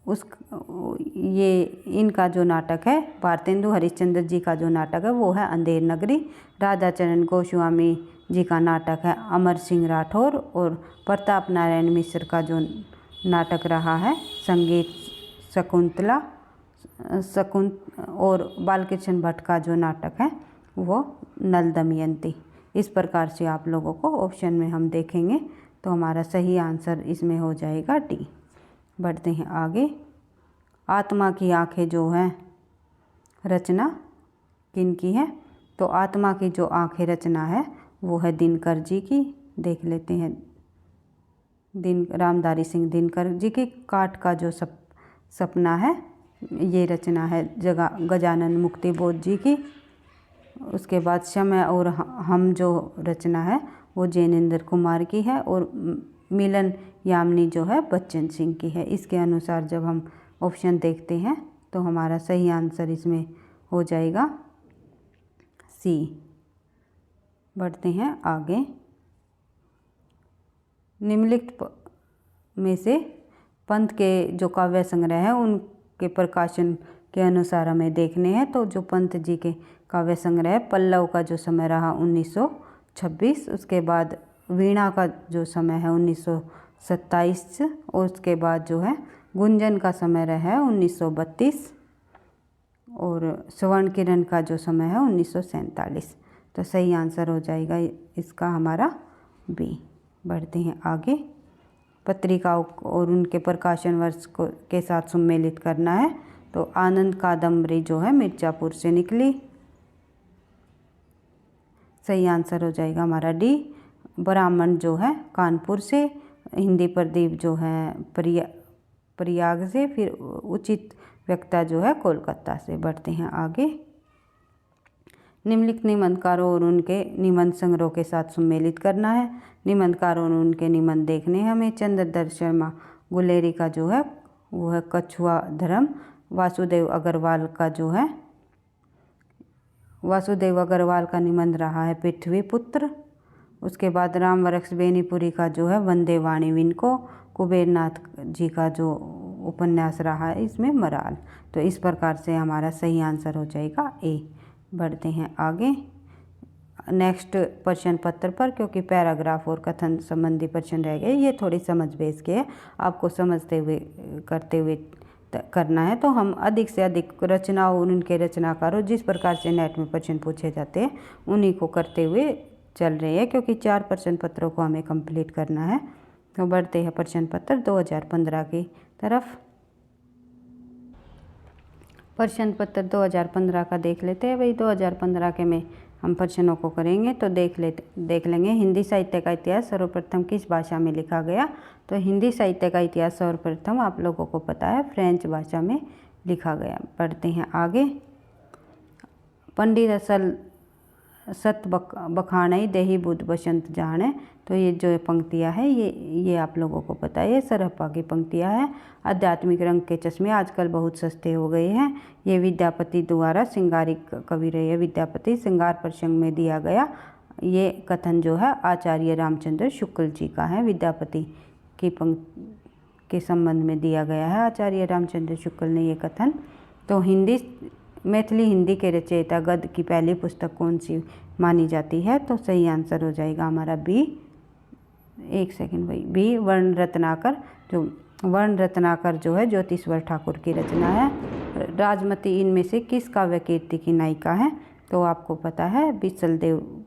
ये इनका जो नाटक है, भारतेंदु हरिश्चंद्र जी का जो नाटक है वो है अंधेर नगरी। राधा चरण गोस्वामी जी का नाटक है अमर सिंह राठौर। और प्रताप नारायण मिश्र का जो नाटक रहा है संगीत शकुंतला और बालकृष्ण भट्ट का जो नाटक है वो नल दमयंती। इस प्रकार से आप लोगों को ऑप्शन में हम देखेंगे तो हमारा सही आंसर इसमें हो जाएगा डी। बढ़ते हैं आगे। आत्मा की आंखें जो है रचना किन की है, तो आत्मा की जो आंखें रचना है वो है दिनकर जी की। देख लेते हैं। रामधारी सिंह दिनकर जी की। काट का जो सपना है ये रचना है गजानन मुक्ति बोध जी की। उसके बाद समय और हम जो रचना है वो जैनेन्द्र कुमार की है। और मिलन यामिनी जो है बच्चन सिंह की है। इसके अनुसार जब हम ऑप्शन देखते हैं तो हमारा सही आंसर इसमें हो जाएगा सी। बढ़ते हैं आगे। निम्नलिखित में से पंत के जो काव्य संग्रह है उनके प्रकाशन के अनुसार हमें देखने हैं। तो जो पंत जी के काव्य संग्रह है, पल्लव का जो समय रहा 1926। उसके बाद वीणा का जो समय है 1927। और उसके बाद जो है गुंजन का समय रहा है 1932। और स्वर्ण किरण का जो समय है 1947। तो सही आंसर हो जाएगा इसका हमारा बी। बढ़ते हैं आगे। पत्रिकाओं और उनके प्रकाशन वर्ष को के साथ सम्मिलित करना है। तो आनंद कादम्बरी जो है मिर्ज़ापुर से निकली। सही आंसर हो जाएगा हमारा डी। ब्राह्मण जो है कानपुर से। हिंदी प्रदीप जो है प्रयाग से। फिर उचित वक्ता जो है कोलकाता से। बढ़ते हैं आगे। निम्नलिखित निबंधकारों और उनके निबंध संग्रह के साथ सम्मिलित करना है। निबंधकारों और उनके निबंध देखने हमें। चंद्रधर शर्मा गुलेरी का जो है वो है कछुआ धर्म। वासुदेव अग्रवाल का निबंध रहा है पृथ्वी पुत्र। उसके बाद रामवरक्ष बेनीपुरी का जो है वंदे वाणी विनको। कुबेरनाथ जी का जो उपन्यास रहा है इसमें मराल। तो इस प्रकार से हमारा सही आंसर हो जाएगा ए। बढ़ते हैं आगे नेक्स्ट प्रश्न पत्र पर, क्योंकि पैराग्राफ और कथन संबंधी प्रश्न रह गए। ये थोड़ी समझ बेस के है, आपको समझते हुए करते हुए करना है। तो हम अधिक से अधिक रचनाओं और उनके रचनाकारों जिस प्रकार से नेट में प्रश्न पूछे जाते हैं उन्हीं को करते हुए चल रहे हैं, क्योंकि 4 प्रश्न पत्रों को हमें कंप्लीट करना है। तो बढ़ते हैं प्रश्न पत्र 2015 की तरफ। प्रश्न पत्र 2015 का देख लेते हैं भाई। 2015 के में हम प्रश्नों को करेंगे तो देख लेंगे। हिंदी साहित्य का इतिहास सर्वप्रथम किस भाषा में लिखा गया? तो हिंदी साहित्य का इतिहास सर्वप्रथम आप लोगों को पता है फ्रेंच भाषा में लिखा गया। पढ़ते हैं आगे। पंडित असल सत बखाने देही बुद्ध बसंत जाने। तो ये जो पंक्तियाँ हैं ये आप लोगों को पता है, ये सरहप्पा की पंक्तियाँ हैं। आध्यात्मिक रंग के चश्मे आजकल बहुत सस्ते हो गए हैं। ये विद्यापति द्वारा श्रृंगारिक कवि रहे हैं। विद्यापति श्रृंगार प्रसंग में दिया गया ये कथन जो है आचार्य रामचंद्र शुक्ल जी का है। विद्यापति की पंक्ति के संबंध में दिया गया है आचार्य रामचंद्र शुक्ल ने ये कथन। तो मैथिली हिंदी के रचयिता गद्य की पहली पुस्तक कौन सी मानी जाती है? तो सही आंसर हो जाएगा हमारा बी। एक सेकंड भाई, बी वर्ण रत्नाकर जो है ज्योतिश्वर ठाकुर की रचना है। राजमती इनमें से किस काव्य कीर्ति की नायिका है? तो आपको पता है बिसल देव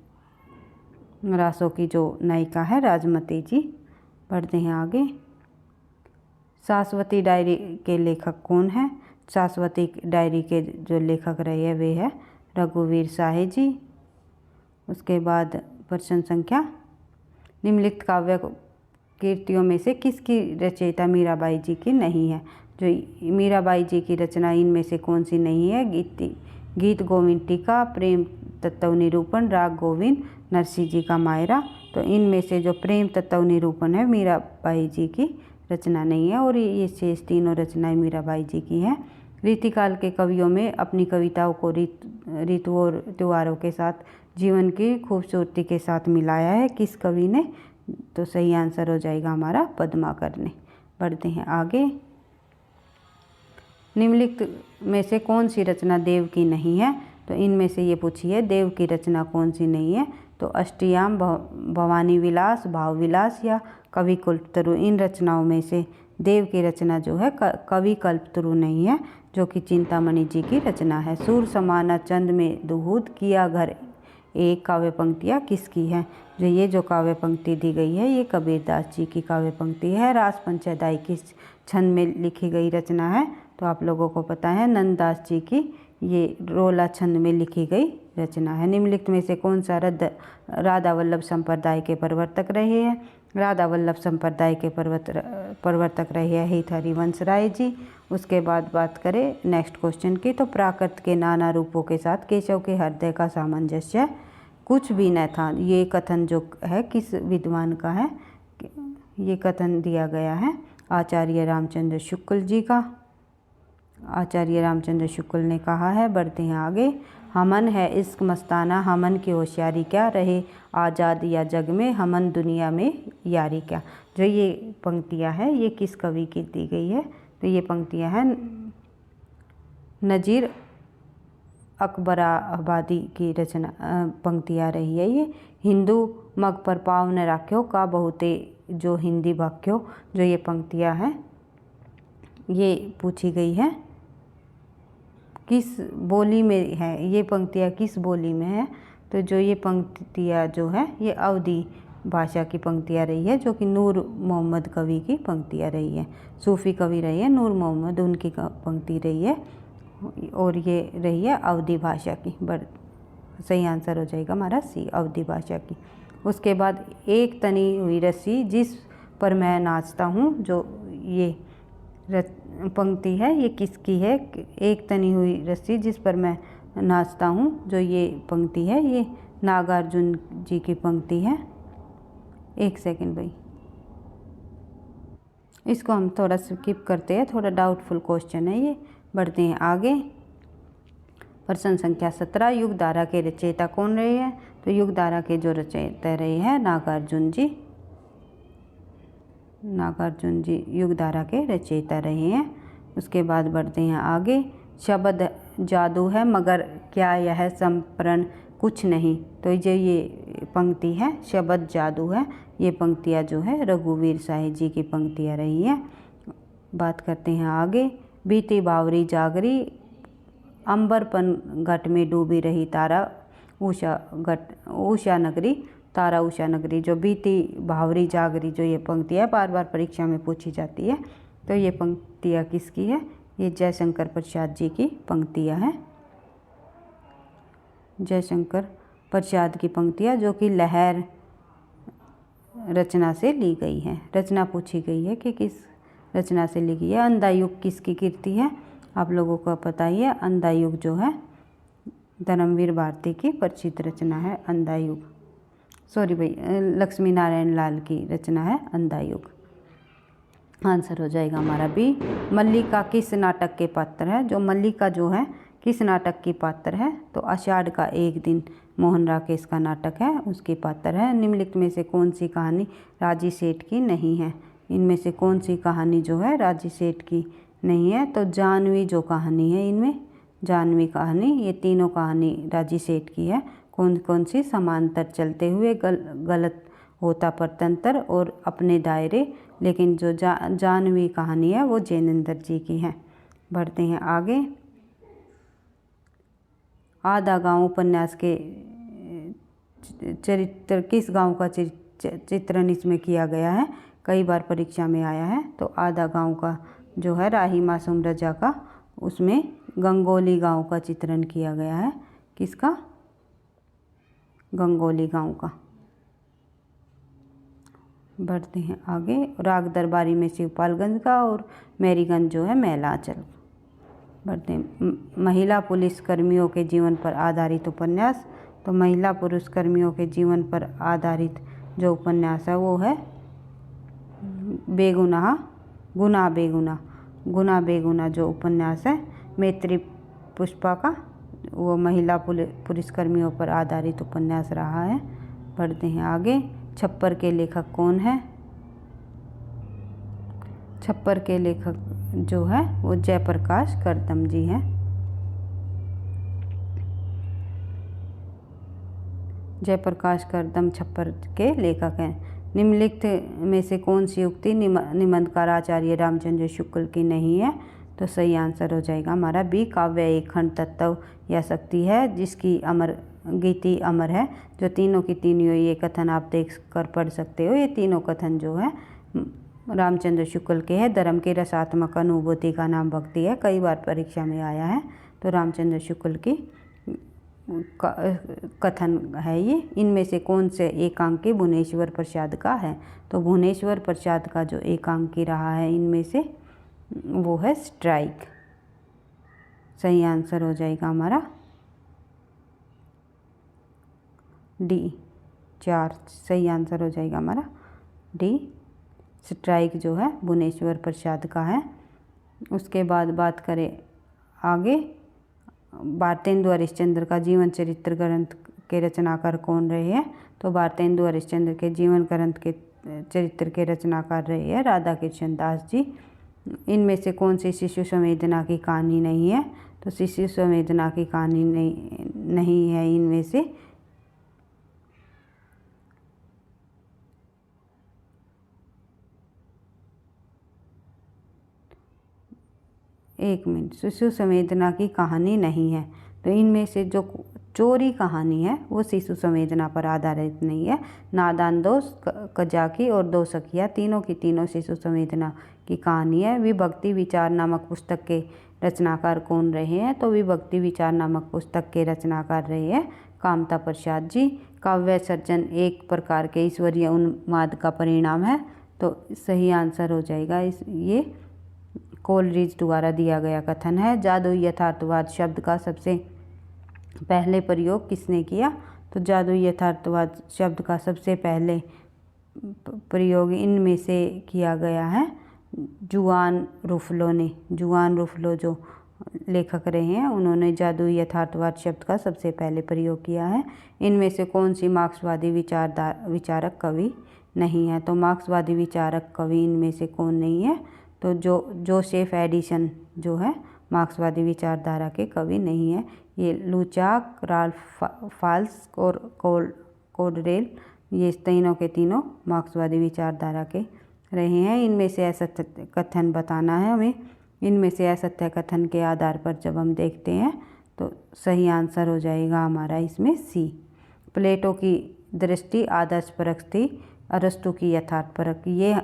रासो की जो नायिका है राजमती जी। पढ़ते हैं आगे। शाश्वती डायरी के लेखक कौन है? शाश्वती डायरी के जो लेखक रहे हैं वे है रघुवीर साहे जी। उसके बाद प्रश्न संख्या, निम्नलिखित काव्य कीर्तियों में से किसकी रचयिता मीराबाई जी की नहीं है? जो मीराबाई जी की रचना इनमें से कौन सी नहीं है? गीत गोविंद टीका, प्रेम तत्व निरूपण, राग गोविंद, नरसिंह जी का मायरा। तो इनमें से जो प्रेम तत्व निरूपण है मीराबाई जी की रचना नहीं है और ये शेष तीनों रचनाएं मीराबाई जी की हैं। रीतिकाल के कवियों में अपनी कविताओं को ऋतुओं और त्योहारों के साथ जीवन की खूबसूरती के साथ मिलाया है किस कवि ने? तो सही आंसर हो जाएगा हमारा पद्माकर ने। बढ़ते हैं आगे। निम्नलिखित में से कौन सी रचना देव की नहीं है? तो इनमें से ये पूछी है देव की रचना कौन सी नहीं है? तो अष्टयाम, भवानी विलास, भाव विलास या कवि कल्पतरु। इन रचनाओं में से देव की रचना जो है कवि कल्पतरु नहीं है, जो कि चिंतामणि जी की रचना है। सूर समाना चंद में दुहूद किया घर एक काव्य पंक्तियाँ किसकी है? जो काव्य पंक्ति दी गई है ये कबीरदास जी की काव्य पंक्ति है। रास पंचदाई किस छंद में लिखी गई रचना है? तो आप लोगों को पता है नंददास जी की ये रोला छंद में लिखी गई रचना है। निम्नलिखित में से कौन सा राधा वल्लभ संप्रदाय के प्रवर्तक रहे हैं? राधा वल्लभ संप्रदाय के प्रवर्तक रहे हैं हित हरिवंश राय जी। उसके बाद बात करें नेक्स्ट क्वेश्चन की, तो प्राकृत के नाना रूपों के साथ केशव के हृदय का सामंजस्य कुछ भी न था। ये कथन जो है किस विद्वान का है? ये कथन दिया गया है आचार्य रामचंद्र शुक्ल जी का। आचार्य रामचंद्र शुक्ल ने कहा है। बढ़ते हैं आगे। हमन है इश्क मस्ताना, हमन की होशियारी क्या, रहे आज़ाद या जग में, हमन दुनिया में यारी क्या। जो ये पंक्तियाँ हैं ये किस कवि की दी गई है? तो ये पंक्तियाँ हैं नज़ीर अकबराबादी की रचना पंक्तियाँ रही है। ये हिंदू मग पर पाव न राख्यो का बहुते जो हिंदी भाख्यो। जो ये पंक्तियाँ हैं ये पूछी गई है किस बोली में है? ये पंक्तियाँ किस बोली में है? तो जो ये पंक्तियाँ जो है ये अवधी भाषा की पंक्तियाँ रही है, जो कि नूर मोहम्मद कवि की पंक्तियाँ रही है। सूफ़ी कवि रही है नूर मोहम्मद, उनकी पंक्ति रही है और ये रही है अवधी भाषा की। सही आंसर हो जाएगा हमारा सी, अवधी भाषा की। उसके बाद एक तनी हुई रस्सी जिस पर मैं नाचता हूँ। जो ये पंक्ति है ये किसकी है? एक तनी हुई रस्सी जिस पर मैं नाचता हूँ। जो ये पंक्ति है ये नागार्जुन जी की पंक्ति है। एक सेकंड भाई, इसको हम थोड़ा स्किप करते हैं, थोड़ा डाउटफुल क्वेश्चन है ये। बढ़ते हैं आगे। प्रश्न संख्या 17, युग धारा के रचयिता कौन रहे हैं? तो युग धारा के जो रचयिता रहे हैं नागार्जुन जी। नागार्जुन जी युग धारा के रचयिता रहे हैं। उसके बाद बढ़ते हैं आगे। शब्द जादू है मगर क्या यह संप्रण कुछ नहीं। तो जो ये पंक्ति है शब्द जादू है, ये पंक्तियाँ जो है रघुवीर साहे जी की पंक्तियाँ रही हैं। बात करते हैं आगे। बीती बावरी जागरी, अंबरपन घट में डूबी रही तारा उषा नगरी। तारा उषा नगरी, जो बीती भावरी जागरी, जो ये पंक्तियाँ बार बार परीक्षा में पूछी जाती है। तो ये पंक्तियाँ किसकी है? ये जयशंकर प्रसाद जी की पंक्तियाँ हैं। जयशंकर प्रसाद की पंक्तियाँ जो कि लहर रचना से ली गई है। रचना पूछी गई है कि किस रचना से ली गई है। अंधा युग किसकी कृति है? आप लोगों को पता ही है, अंधा युग जो है धर्मवीर भारती की प्रसिद्ध रचना है अंधा युग। सॉरी भाई, लक्ष्मी नारायण लाल की रचना है अंधा युग। आंसर हो जाएगा हमारा बी। मल्लिका किस नाटक के पात्र है? जो मल्लिका जो है किस नाटक की पात्र है? तो आषाढ़ का एक दिन मोहन राकेश का नाटक है, उसकी पात्र है। निम्नलिखित में से कौन सी कहानी राजी सेठ की नहीं है? इनमें से कौन सी कहानी जो है राजी सेठ की नहीं है? तो जानवी जो कहानी है, इनमें जानवी कहानी, ये तीनों कहानी राजी सेठ की है। कौन कौन सी? समांतर चलते हुए, गलत होता परतंत्र और अपने दायरे। लेकिन जो जानवी कहानी है वो जैनेन्द्र जी की है। बढ़ते हैं आगे। आधा गांव उपन्यास के चरित्र किस गांव का चित्रण इसमें किया गया है? कई बार परीक्षा में आया है। तो आधा गांव का जो है राही मासूम रजा का, उसमें गंगोली गांव का चित्रण किया गया है। किसका? गंगोली गांव का। बढ़ते हैं आगे। राग दरबारी में शिवपालगंज का और मेरीगंज जो है मैलांचल। बढ़ते हैं। महिला पुलिस कर्मियों के जीवन पर आधारित उपन्यास। तो महिला पुरुष कर्मियों के जीवन पर आधारित जो उपन्यास है वो है बेगुनाह गुनाह बेगुनाह। गुनाह बेगुनाह जो उपन्यास है मैत्री पुष्पा का, वो महिला पुलिस कर्मियों पर आधारित उपन्यास रहा है। बढ़ते हैं आगे। छप्पर के लेखक कौन है? छप्पर के लेखक जो है वो जयप्रकाश करदम जी हैं। जयप्रकाश करदम छप्पर के लेखक हैं। निम्नलिखित में से कौन सी उक्ति निबंधकार आचार्य रामचंद्र शुक्ल की नहीं है? तो सही आंसर हो जाएगा हमारा बी। काव्य एक खंड तत्व या शक्ति है जिसकी अमर गीति अमर है। जो तीनों की तीनों ये कथन आप देख कर पढ़ सकते हो। ये तीनों कथन जो है रामचंद्र शुक्ल के हैं। धर्म की रसात्मक अनुभूति का नाम भक्ति है, कई बार परीक्षा में आया है। तो रामचंद्र शुक्ल की कथन है ये। इनमें से कौन से एकांकी भुवनेश्वर प्रसाद का है? तो भुवनेश्वर प्रसाद का जो एकांकी रहा है इनमें से वो है स्ट्राइक। सही आंसर हो जाएगा हमारा डी 4। सही आंसर हो जाएगा हमारा डी। स्ट्राइक जो है भुवनेश्वर प्रसाद का है। उसके बाद बात करें आगे। भारतेंदु हरिश्चंद्र का जीवन चरित्र ग्रंथ के रचनाकार कौन रहे हैं? तो भारतेंदु हरिश्चंद्र के जीवन ग्रंथ के चरित्र के रचनाकार रहे हैं राधा कृष्ण दास जी। इनमें से कौन सी शिशु संवेदना की कहानी नहीं है? तो शिशु संवेदना की कहानी नहीं है इनमें से। एक मिनट, शिशु संवेदना की कहानी नहीं है। तो इनमें से जो चोरी कहानी है वो शिशु संवेदना पर आधारित नहीं है। नादान दोस्त, कजाकी और दो सखिया तीनों की तीनों शिशु संवेदना की कहानी है। विभक्ति विचार नामक पुस्तक के रचनाकार कौन रहे हैं? तो विभक्ति विचार नामक पुस्तक के रचनाकार रहे हैं कामता प्रसाद जी। काव्य सर्जन एक प्रकार के ईश्वरीय उन्माद का परिणाम है। तो सही आंसर हो जाएगा ये कोलरिज द्वारा दिया गया कथन है। जादुई यथार्थवाद शब्द का सबसे पहले प्रयोग किसने किया? तो जादुई यथार्थवाद शब्द का सबसे पहले प्रयोग इनमें से किया गया है जुआन रुफलो ने। जुआन रुफलो जो लेखक रहे हैं उन्होंने जादुई यथार्थवाद शब्द का सबसे पहले प्रयोग किया है। इनमें से कौन सी मार्क्सवादी विचारक कवि नहीं है? तो मार्क्सवादी विचारक कवि इनमें से कौन नहीं है? तो जोसेफ एडिसन जो है मार्क्सवादी विचारधारा के कवि नहीं है। ये लुचाक, राल्फ फाल्स और कोडरेल, ये तीनों के तीनों मार्क्सवादी विचारधारा के रहे हैं। इनमें से असत्य कथन बताना है हमें। इनमें से असत्य कथन के आधार पर जब हम देखते हैं तो सही आंसर हो जाएगा हमारा इसमें सी। प्लेटो की दृष्टि आदर्श परक थी, अरस्तु की यथार्थ परक, ये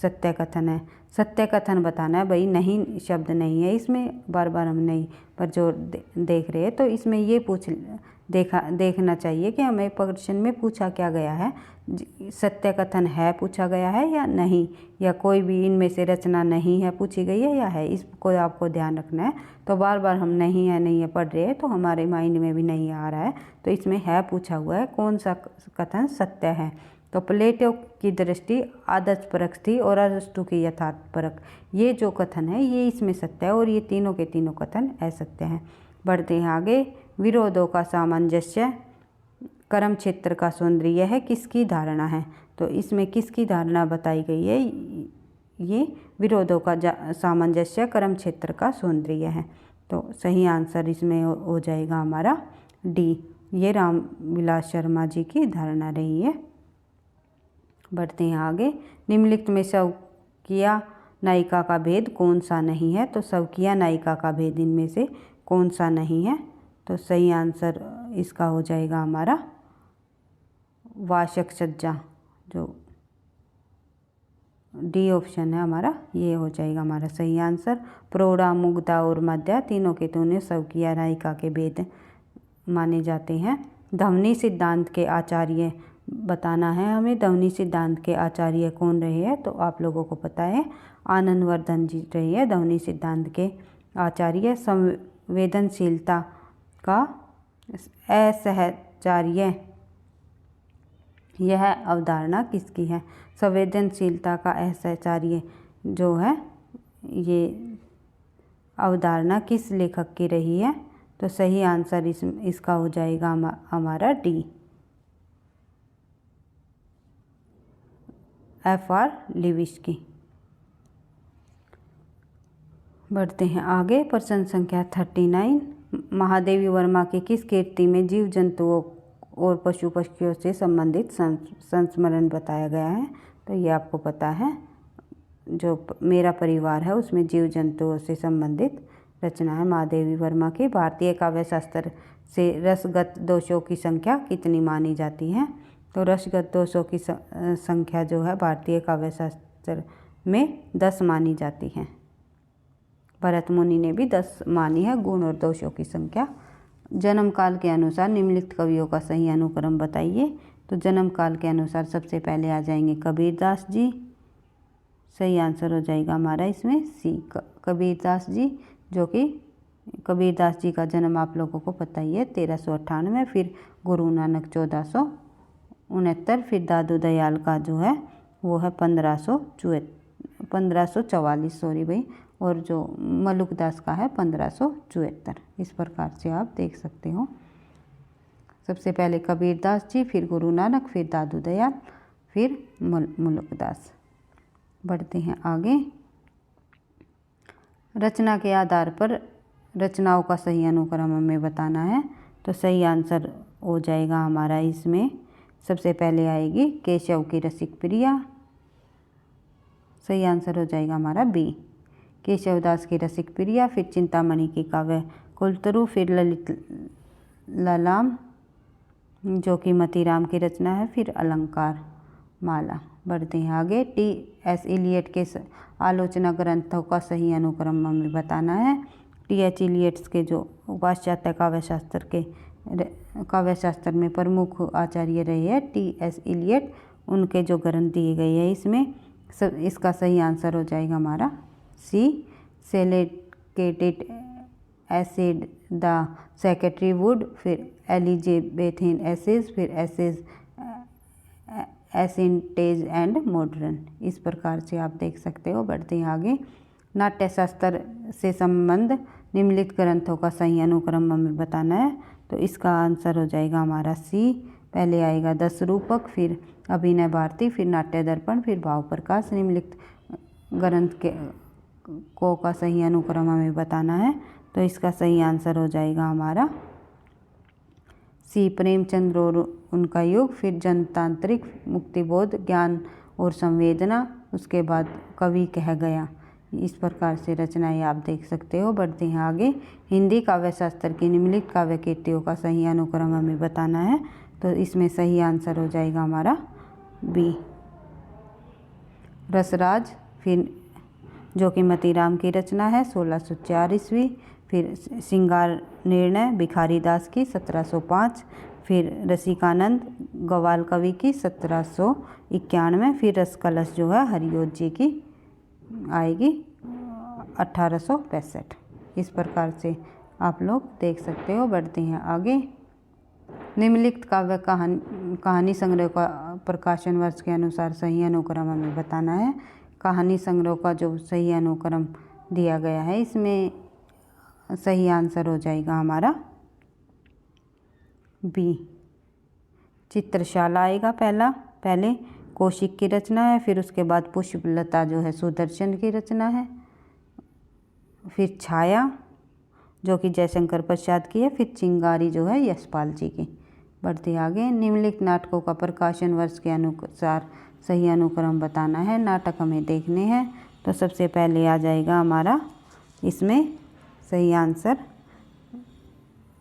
सत्य कथन है। सत्य कथन बताना है भाई, नहीं शब्द नहीं है इसमें, बार बार हम नहीं पर जोर देख रहे हैं। तो इसमें ये पूछ देखना चाहिए कि हमें प्रश्न में पूछा क्या गया है, सत्य कथन है पूछा गया है या नहीं, या कोई भी इनमें से रचना नहीं है पूछी गई है या है, इसको आपको ध्यान रखना है। तो बार बार हम नहीं है पढ़ रहे हैं तो हमारे माइंड में भी नहीं आ रहा है, तो इसमें है पूछा हुआ है कौन सा कथन सत्य है। तो प्लेटो की दृष्टि आदर्शपरक थी और अरस्तु की यथार्थपरक, ये जो कथन है ये इसमें सत्य है और ये तीनों के तीनों कथन असत्य हैं। बढ़ते हैं आगे। विरोधों का सामंजस्य, कर्म क्षेत्र का सौंदर्य है, किसकी धारणा है? तो इसमें किसकी धारणा बताई गई है? ये विरोधों का सामंजस्य कर्म क्षेत्र का सौंदर्य है। तो सही आंसर इसमें हो जाएगा हमारा डी, ये रामविलास शर्मा जी की धारणा रही है। बढ़ते हैं आगे। निम्नलिखित में शौकिया नायिका का भेद कौन सा नहीं है? तो शौकिया नायिका का भेद इनमें से कौन सा नहीं है? तो सही आंसर इसका हो जाएगा हमारा वाशक सज्जा, जो डी ऑप्शन है हमारा, ये हो जाएगा हमारा सही आंसर। प्रौढ़ा, मुग्धा और मध्या तीनों के तीनों शौकिया नायिका के भेद माने जाते हैं। ध्वनि सिद्धांत के आचार्य बताना है हमें। ध्वनि सिद्धांत के आचार्य कौन रहे हैं? तो आप लोगों को पता है आनंदवर्धन जी रहे हैं ध्वनि सिद्धांत के आचार्य। संवेदनशीलता का असहचार्य, यह अवधारणा किसकी है? संवेदनशीलता का असहचार्य जो है ये अवधारणा किस लेखक की रही है? तो सही आंसर इसका हो जाएगा हमारा डी, F.R. लेविस्की। बढ़ते हैं आगे। प्रश्न संख्या 39। महादेवी वर्मा की किस कृति में जीव जंतुओं और पशु पक्षियों से संबंधित संस्मरण बताया गया है? तो ये आपको पता है, जो मेरा परिवार है उसमें जीव जंतुओं से संबंधित रचना है महादेवी वर्मा की। भारतीय काव्य शास्त्र से रसगत दोषों की संख्या कितनी मानी जाती है? तो रसगत दोषों की संख्या जो है भारतीय काव्य शास्त्र में 10 मानी जाती है। भरत मुनि ने भी 10 मानी है गुण और दोषों की संख्या। जन्म काल के अनुसार निम्नलिखित कवियों का सही अनुक्रम बताइए। तो जन्म काल के अनुसार सबसे पहले आ जाएंगे कबीरदास जी, सही आंसर हो जाएगा हमारा इसमें सी, कबीरदास जी, जो कि कबीरदास जी का जन्म आप लोगों को पता ही है 1398, फिर गुरु नानक 1469, फिर दादू दयाल का जो है वो है 1544 और जो मलुकदास का है 1574। इस प्रकार से आप देख सकते हो, सबसे पहले कबीरदास जी, फिर गुरु नानक, फिर दादू दयाल, फिर मलुकदास। बढ़ते हैं आगे। रचना के आधार पर रचनाओं का सही अनुक्रम हमें बताना है। तो सही आंसर हो जाएगा हमारा इसमें सबसे पहले आएगी केशव की रसिक प्रिया, सही आंसर हो जाएगा हमारा बी, केशवदास की रसिक प्रिया, फिर चिंतामणि की काव्य कुलतरु, फिर ललित ललाम जो कि मतीराम की रचना है, फिर अलंकार माला। बढ़ते हैं आगे। T.S. इलियट के आलोचना ग्रंथों का सही अनुक्रम हमें बताना है। T.H. इलियट्स के जो पाश्चात्य काव्यशास्त्र में प्रमुख आचार्य रहे हैं T.S. इलियट, उनके जो ग्रंथ दिए गए हैं इसमें इसका सही आंसर हो जाएगा हमारा सी, सेलेटेड एसिड द सेक्रेटरी वुड, फिर एलिजेबेथिन एसिड, फिर एसिड एसिंटेज एंड मॉडर्न। इस प्रकार से आप देख सकते हो। बढ़ते हैं आगे। नाट्यशास्त्र से संबंध निम्नलिखित ग्रंथों का सही अनुक्रम हमें बताना है। तो इसका आंसर हो जाएगा हमारा सी, पहले आएगा 10 रूपक, फिर अभिनय भारती, फिर नाट्य दर्पण, फिर भाव प्रकाश। निम्नलिखित ग्रंथ के का सही अनुक्रम हमें बताना है। तो इसका सही आंसर हो जाएगा हमारा सी, प्रेमचंद्र और उनका युग, फिर जनतांत्रिक, मुक्तिबोध, ज्ञान और संवेदना, उसके बाद कवि कह गया। इस प्रकार से रचनाएं आप देख सकते हो। बढ़ते हैं आगे। हिंदी काव्यशास्त्र की निम्नलिखित काव्य कृतियों का सही अनुक्रम हमें बताना है। तो इसमें सही आंसर हो जाएगा हमारा बी, रसराज, फिर जो कि मतीराम की रचना है 1604 ईस्वी, फिर श्रृंगार निर्णय भिखारी दास की 1705, फिर रसिकानंद गवाल कवि की 1791, फिर रस कलश जो है हरियोत जी की आएगी 1865। इस प्रकार से आप लोग देख सकते हो। बढ़ते हैं आगे। निम्नलिखित काव्य कहानी संग्रह का प्रकाशन वर्ष के अनुसार सही अनुक्रम हमें बताना है। कहानी संग्रह का जो सही अनुक्रम दिया गया है, इसमें सही आंसर हो जाएगा हमारा बी, चित्रशाला आएगा। पहले कौशिक की रचना है, फिर उसके बाद पुष्पलता जो है सुदर्शन की रचना है, फिर छाया जो कि जयशंकर प्रसाद की है, फिर चिंगारी जो है यशपाल जी की। बढ़ते आगे। निम्नलिखित नाटकों का प्रकाशन वर्ष के अनुसार सही अनुक्रम बताना है। नाटक हमें देखने हैं, तो सबसे पहले आ जाएगा हमारा इसमें सही आंसर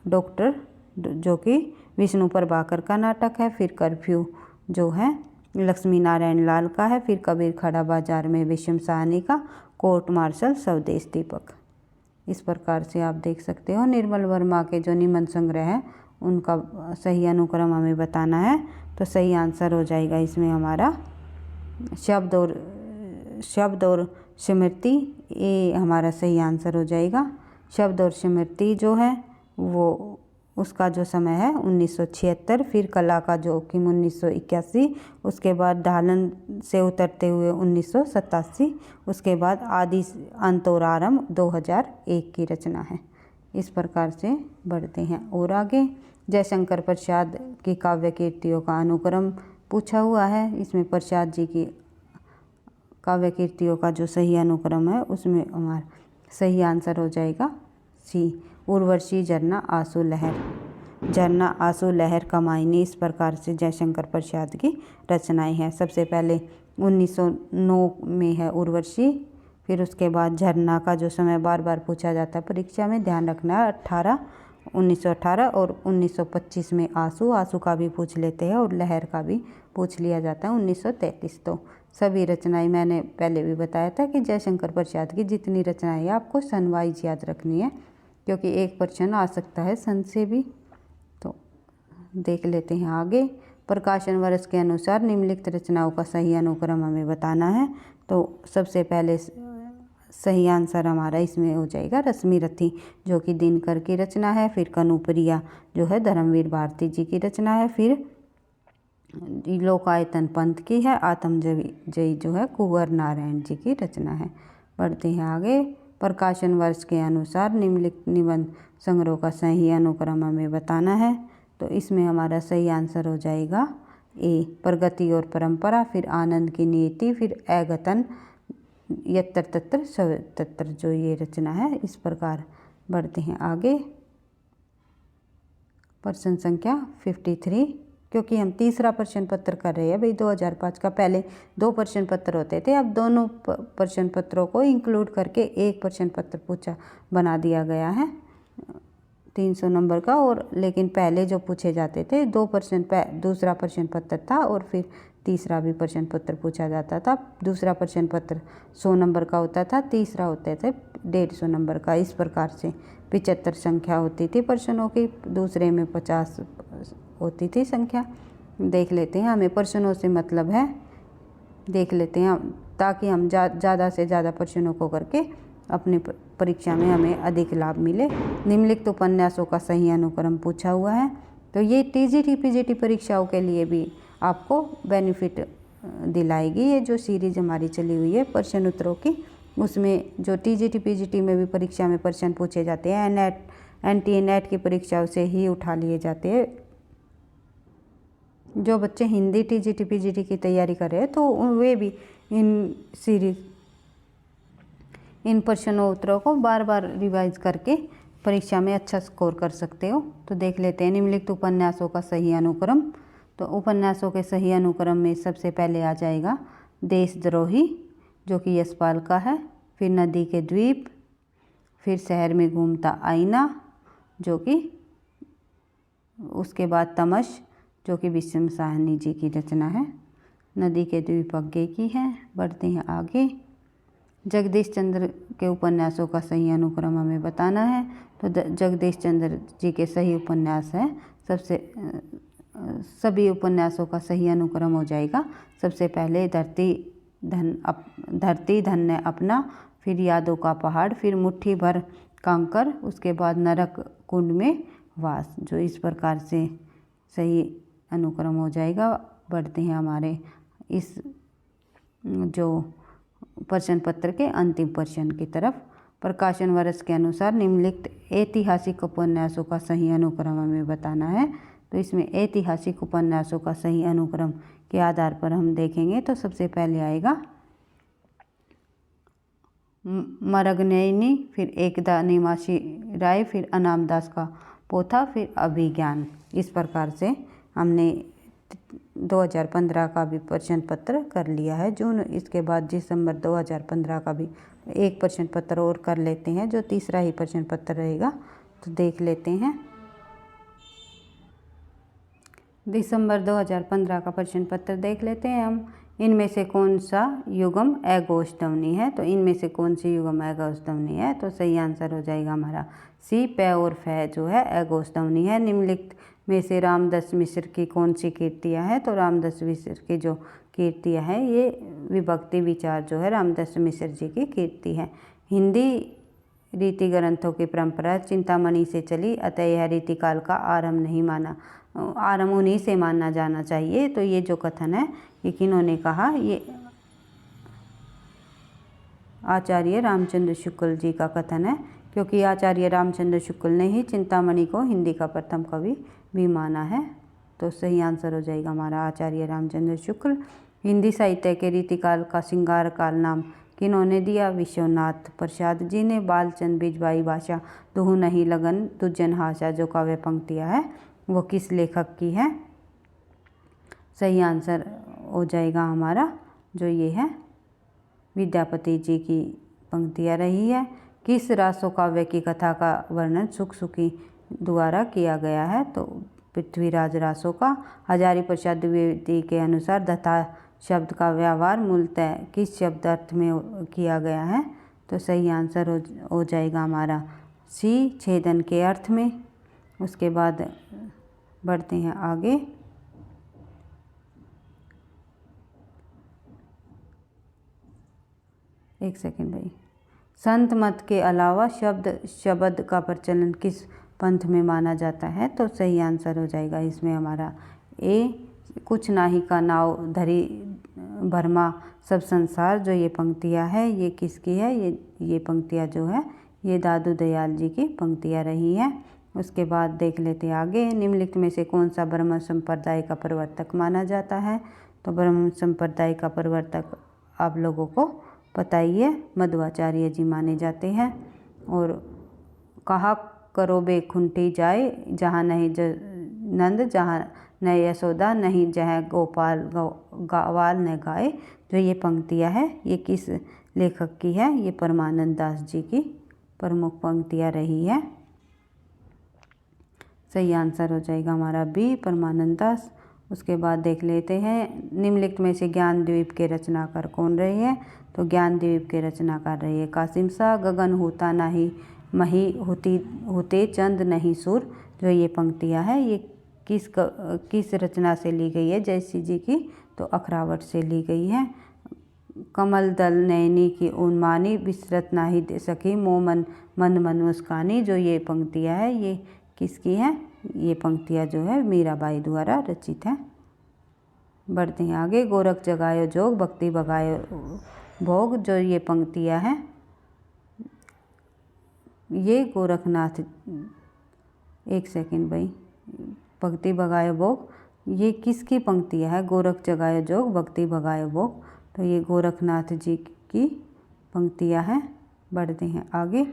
डॉक्टर, जो कि विष्णु प्रभाकर का नाटक है। फिर कर्फ्यू जो है लक्ष्मी नारायण लाल का है। फिर कबीर खड़ा बाजार में विषम साहनी का। कोर्ट मार्शल स्वदेश दीपक। इस प्रकार से आप देख सकते हो। निर्मल वर्मा के जो निबंध संग्रह है उनका सही अनुक्रम हमें बताना है, तो सही आंसर हो जाएगा इसमें हमारा शब्द और स्मृति। ये हमारा सही आंसर हो जाएगा। शब्द और स्मृति जो है वो उसका जो समय है 1976, फिर कला का जोखिम 1981, उसके बाद ढालन से उतरते हुए 1987, उसके बाद आदि अंत और आरंभ 2001 की रचना है। इस प्रकार से बढ़ते हैं और आगे। जयशंकर प्रसाद की काव्य कीर्तियों का अनुक्रम पूछा हुआ है। इसमें प्रसाद जी की काव्य कीर्तियों का जो सही अनुक्रम है उसमें हमारा सही आंसर हो जाएगा सी, उर्वशी, झरना, आंसू, लहर। झरना, आंसू, लहर, कमायनी। इस प्रकार से जयशंकर प्रसाद की रचनाएं हैं। सबसे पहले 1909 में है उर्वशी, फिर उसके बाद झरना का जो समय बार बार पूछा जाता है परीक्षा में, ध्यान रखना है 1918, और 1925 में आंसू का भी पूछ लेते हैं, और लहर का भी पूछ लिया जाता है 1933। तो सभी रचनाएं मैंने पहले भी बताया था कि जयशंकर प्रसाद की जितनी रचनाएं हैं आपको सन वाइज याद रखनी है, क्योंकि एक प्रश्न आ सकता है सन से भी। तो देख लेते हैं आगे। प्रकाशन वर्ष के अनुसार निम्नलिखित रचनाओं का सही अनुक्रम हमें बताना है। तो सबसे पहले सही आंसर हमारा इसमें हो जाएगा रश्मि रथी, जो कि दिनकर की रचना है। फिर कनुप्रिया जो है धर्मवीर भारती जी की रचना है। फिर लोकायतन पंत की है। आत्मजयी जो है कुंवर नारायण जी की रचना है। बढ़ते हैं आगे। प्रकाशन वर्ष के अनुसार निम्नलिखित निबंध संग्रह का सही अनुक्रम हमें बताना है। तो इसमें हमारा सही आंसर हो जाएगा ए, प्रगति और परंपरा। फिर आनंद की नीति, फिर अगतन, यत्र तत्र सत्र जो ये रचना है। इस प्रकार बढ़ते हैं आगे। प्रश्न संख्या 53, क्योंकि हम तीसरा प्रश्न पत्र कर रहे हैं भाई 2005 का। पहले 2 प्रश्न पत्र होते थे, अब दोनों प्रश्न पत्रों को इंक्लूड करके एक प्रश्न पत्र बना दिया गया है 300 नंबर का। और लेकिन पहले जो पूछे जाते थे दूसरा प्रश्न पत्र था, और फिर तीसरा भी प्रश्न पत्र पूछा जाता था। दूसरा प्रश्न पत्र 100 नंबर का होता था, तीसरा होते थे 150 नंबर का। इस प्रकार से 75 संख्या होती थी प्रश्नों की, दूसरे में 50 होती थी संख्या। देख लेते हैं, हमें प्रश्नों से मतलब है, देख लेते हैं, ताकि हम ज़्यादा से ज़्यादा प्रश्नों को करके अपनी परीक्षा में हमें अधिक लाभ मिले। निम्नलिखित उपन्यासों का सही अनुक्रम पूछा हुआ है। तो ये टीजीटी पीजीटी परीक्षाओं के लिए भी आपको बेनिफिट दिलाएगी। ये जो सीरीज हमारी चली हुई है प्रश्न उत्तरों की, उसमें जो टीजीटी पीजीटी में भी परीक्षा में प्रश्न पूछे जाते हैं, एनटीए नेट की परीक्षाओं से ही उठा लिए जाते हैं। जो बच्चे हिंदी टीजीटी पीजीटी की तैयारी कर रहे हैं तो वे भी इन प्रश्नों उत्तरों को बार बार रिवाइज करके परीक्षा में अच्छा स्कोर कर सकते हो। तो देख लेते हैं निम्नलिखित उपन्यासों का सही अनुक्रम। तो उपन्यासों के सही अनुक्रम में सबसे पहले आ जाएगा देशद्रोही, जो कि यशपाल का है। फिर नदी के द्वीप, फिर शहर में घूमता आईना, जो कि उसके बाद तमश, जो कि विषम साहनी जी की रचना है। नदी के द्वीप आगे की है। बढ़ते हैं आगे। जगदीश चंद्र के उपन्यासों का सही अनुक्रम हमें बताना है। तो जगदीश चंद्र जी के सही उपन्यास है सभी उपन्यासों का सही अनुक्रम हो जाएगा। सबसे पहले धरती धन्य अपना, फिर यादों का पहाड़, फिर मुट्ठी भर कंकर, उसके बाद नरक कुंड में वास। जो इस प्रकार से सही अनुक्रम हो जाएगा। बढ़ते हैं हमारे इस जो प्रश्न पत्र के अंतिम प्रश्न की तरफ। प्रकाशन वर्ष के अनुसार निम्नलिखित ऐतिहासिक उपन्यासों का सही अनुक्रम हमें बताना है। तो इसमें ऐतिहासिक उपन्यासों का सही अनुक्रम के आधार पर हम देखेंगे। तो सबसे पहले आएगा मरगनयनी, फिर एकदा निवासी राय, फिर अनामदास का पोथा, फिर अभिज्ञान। इस प्रकार से हमने 2015 का भी प्रश्न पत्र कर लिया है जून। इसके बाद दिसंबर 2015 का भी एक प्रश्न पत्र और कर लेते हैं, जो तीसरा ही प्रश्न पत्र रहेगा। तो देख लेते हैं दिसंबर 2015 का प्रश्न पत्र देख लेते हैं हम। इनमें से कौन सा युग्म अगोस्टवनी है? तो इनमें से कौन सी युग्म अगोस्टवनी है? तो सही आंसर हो जाएगा हमारा सी, पे और फे जो है अगोस्टवनी है। निम्नलिखित में से रामदास मिश्र की कौन सी कीर्तियाँ हैं? तो रामदास मिश्र की जो कीर्तियाँ हैं ये विभक्ति विचार जो है रामदास मिश्र जी की कीर्ति है। हिंदी रीति ग्रंथों की परंपरा चिंतामणि से चली, अतः यह रीतिकाल का आरंभ उन्हीं से माना जाना चाहिए। तो ये जो कथन है ये किन्होंने कहा? ये आचार्य रामचंद्र शुक्ल जी का कथन है, क्योंकि आचार्य रामचंद्र शुक्ल ने ही चिंतामणि को हिंदी का प्रथम कवि भी माना है। तो सही आंसर हो जाएगा हमारा आचार्य रामचंद्र शुक्ल। हिंदी साहित्य के रीतिकाल का श्रृंगार काल नाम किन्होंने दिया? विश्वनाथ प्रसाद जी ने। बालचंद बिजबाई भाषा दुहु नहीं लगन दुजन हाशा जो काव्य पंक्तियाँ है वो किस लेखक की है? सही आंसर हो जाएगा हमारा जो ये है विद्यापति जी की पंक्तियाँ रही है। किस रासो काव्य की कथा का वर्णन सुखसुखी द्वारा किया गया है? तो पृथ्वीराज रासो का। हजारी प्रसाद द्विवेदी के अनुसार दत्ता शब्द का व्यवहार मूलतः किस शब्द अर्थ में किया गया है? तो सही आंसर हो जाएगा हमारा सी, छेदन के अर्थ में। उसके बाद बढ़ते हैं आगे। एक सेकंड भाई। संत मत के अलावा शब्द का प्रचलन किस पंथ में माना जाता है? तो सही आंसर हो जाएगा इसमें हमारा ए, कुछ नाही का नाव धरी भरमा सब संसार। जो ये पंक्तियाँ है ये किसकी है? ये पंक्तियाँ जो है ये दादू दयाल जी की पंक्तियाँ रही हैं। उसके बाद देख लेते हैं आगे। निम्नलिखित में से कौन सा ब्रह्म संप्रदाय का प्रवर्तक माना जाता है? तो ब्रह्म संप्रदाय का प्रवर्तक आप लोगों को पता ही है, मध्वाचार्य जी माने जाते हैं। और कहा करो बे खुंटी जाए, जहाँ नहीं नंद जहाँ न यशोदा, नहीं जहाँ गोपाल ग्वाल न गाए। जो ये पंक्तियाँ है ये किस लेखक की है? ये परमानंद दास जी की प्रमुख पंक्तियाँ रही है। सही आंसर हो जाएगा हमारा बी, परमानंद दास। उसके बाद देख लेते हैं निम्नलिखित में से ज्ञानद्वीप के रचनाकार कौन रहे हैं? तो ज्ञानद्वीप के रचनाकार रहे हैं कासिम शाह। गगन होता नहीं मही होते चंद नहीं सुर। जो ये पंक्तियाँ है ये किस रचना से ली गई है? जयसी जी की। तो अखरावट से ली गई है। कमल दल नैनी की उन्मानी, बिसरत नाही दे सकी मो मन मुस्कानी। जो ये पंक्तियाँ है ये किसकी है? ये पंक्तियाँ जो है मीराबाई द्वारा रचित है। बढ़ते हैं आगे। गोरख जगायो जोग भक्ति भगायो भोग। जो ये पंक्तियाँ हैं ये गोरखनाथ, एक सेकंड भाई, भक्ति भगायो भोग ये किसकी पंक्तियाँ है? गोरख जगायो जोग भक्ति भगायो भोग। तो ये गोरखनाथ जी की पंक्तियाँ हैं। बढ़ते हैं आगे।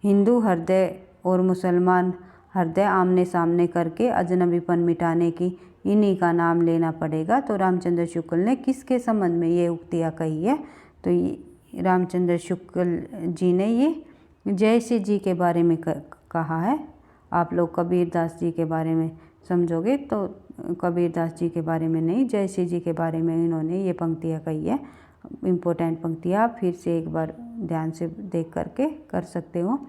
हिंदू हृदय और मुसलमान हृदय आमने सामने करके अजनबीपन मिटाने की इन्हीं का नाम लेना पड़ेगा। तो रामचंद्र शुक्ल ने किसके संबंध में ये उक्तियाँ कही है? तो ये रामचंद्र शुक्ल जी ने ये जयसी जी के बारे में कहा है। आप लोग कबीरदास जी के बारे में समझोगे तो कबीरदास जी के बारे में नहीं, जयसी जी के बारे में इन्होंने ये पंक्तियाँ कही है। इम्पोर्टेंट पंक्तियाँ फिर से एक बार ध्यान से देख करके कर सकते हो।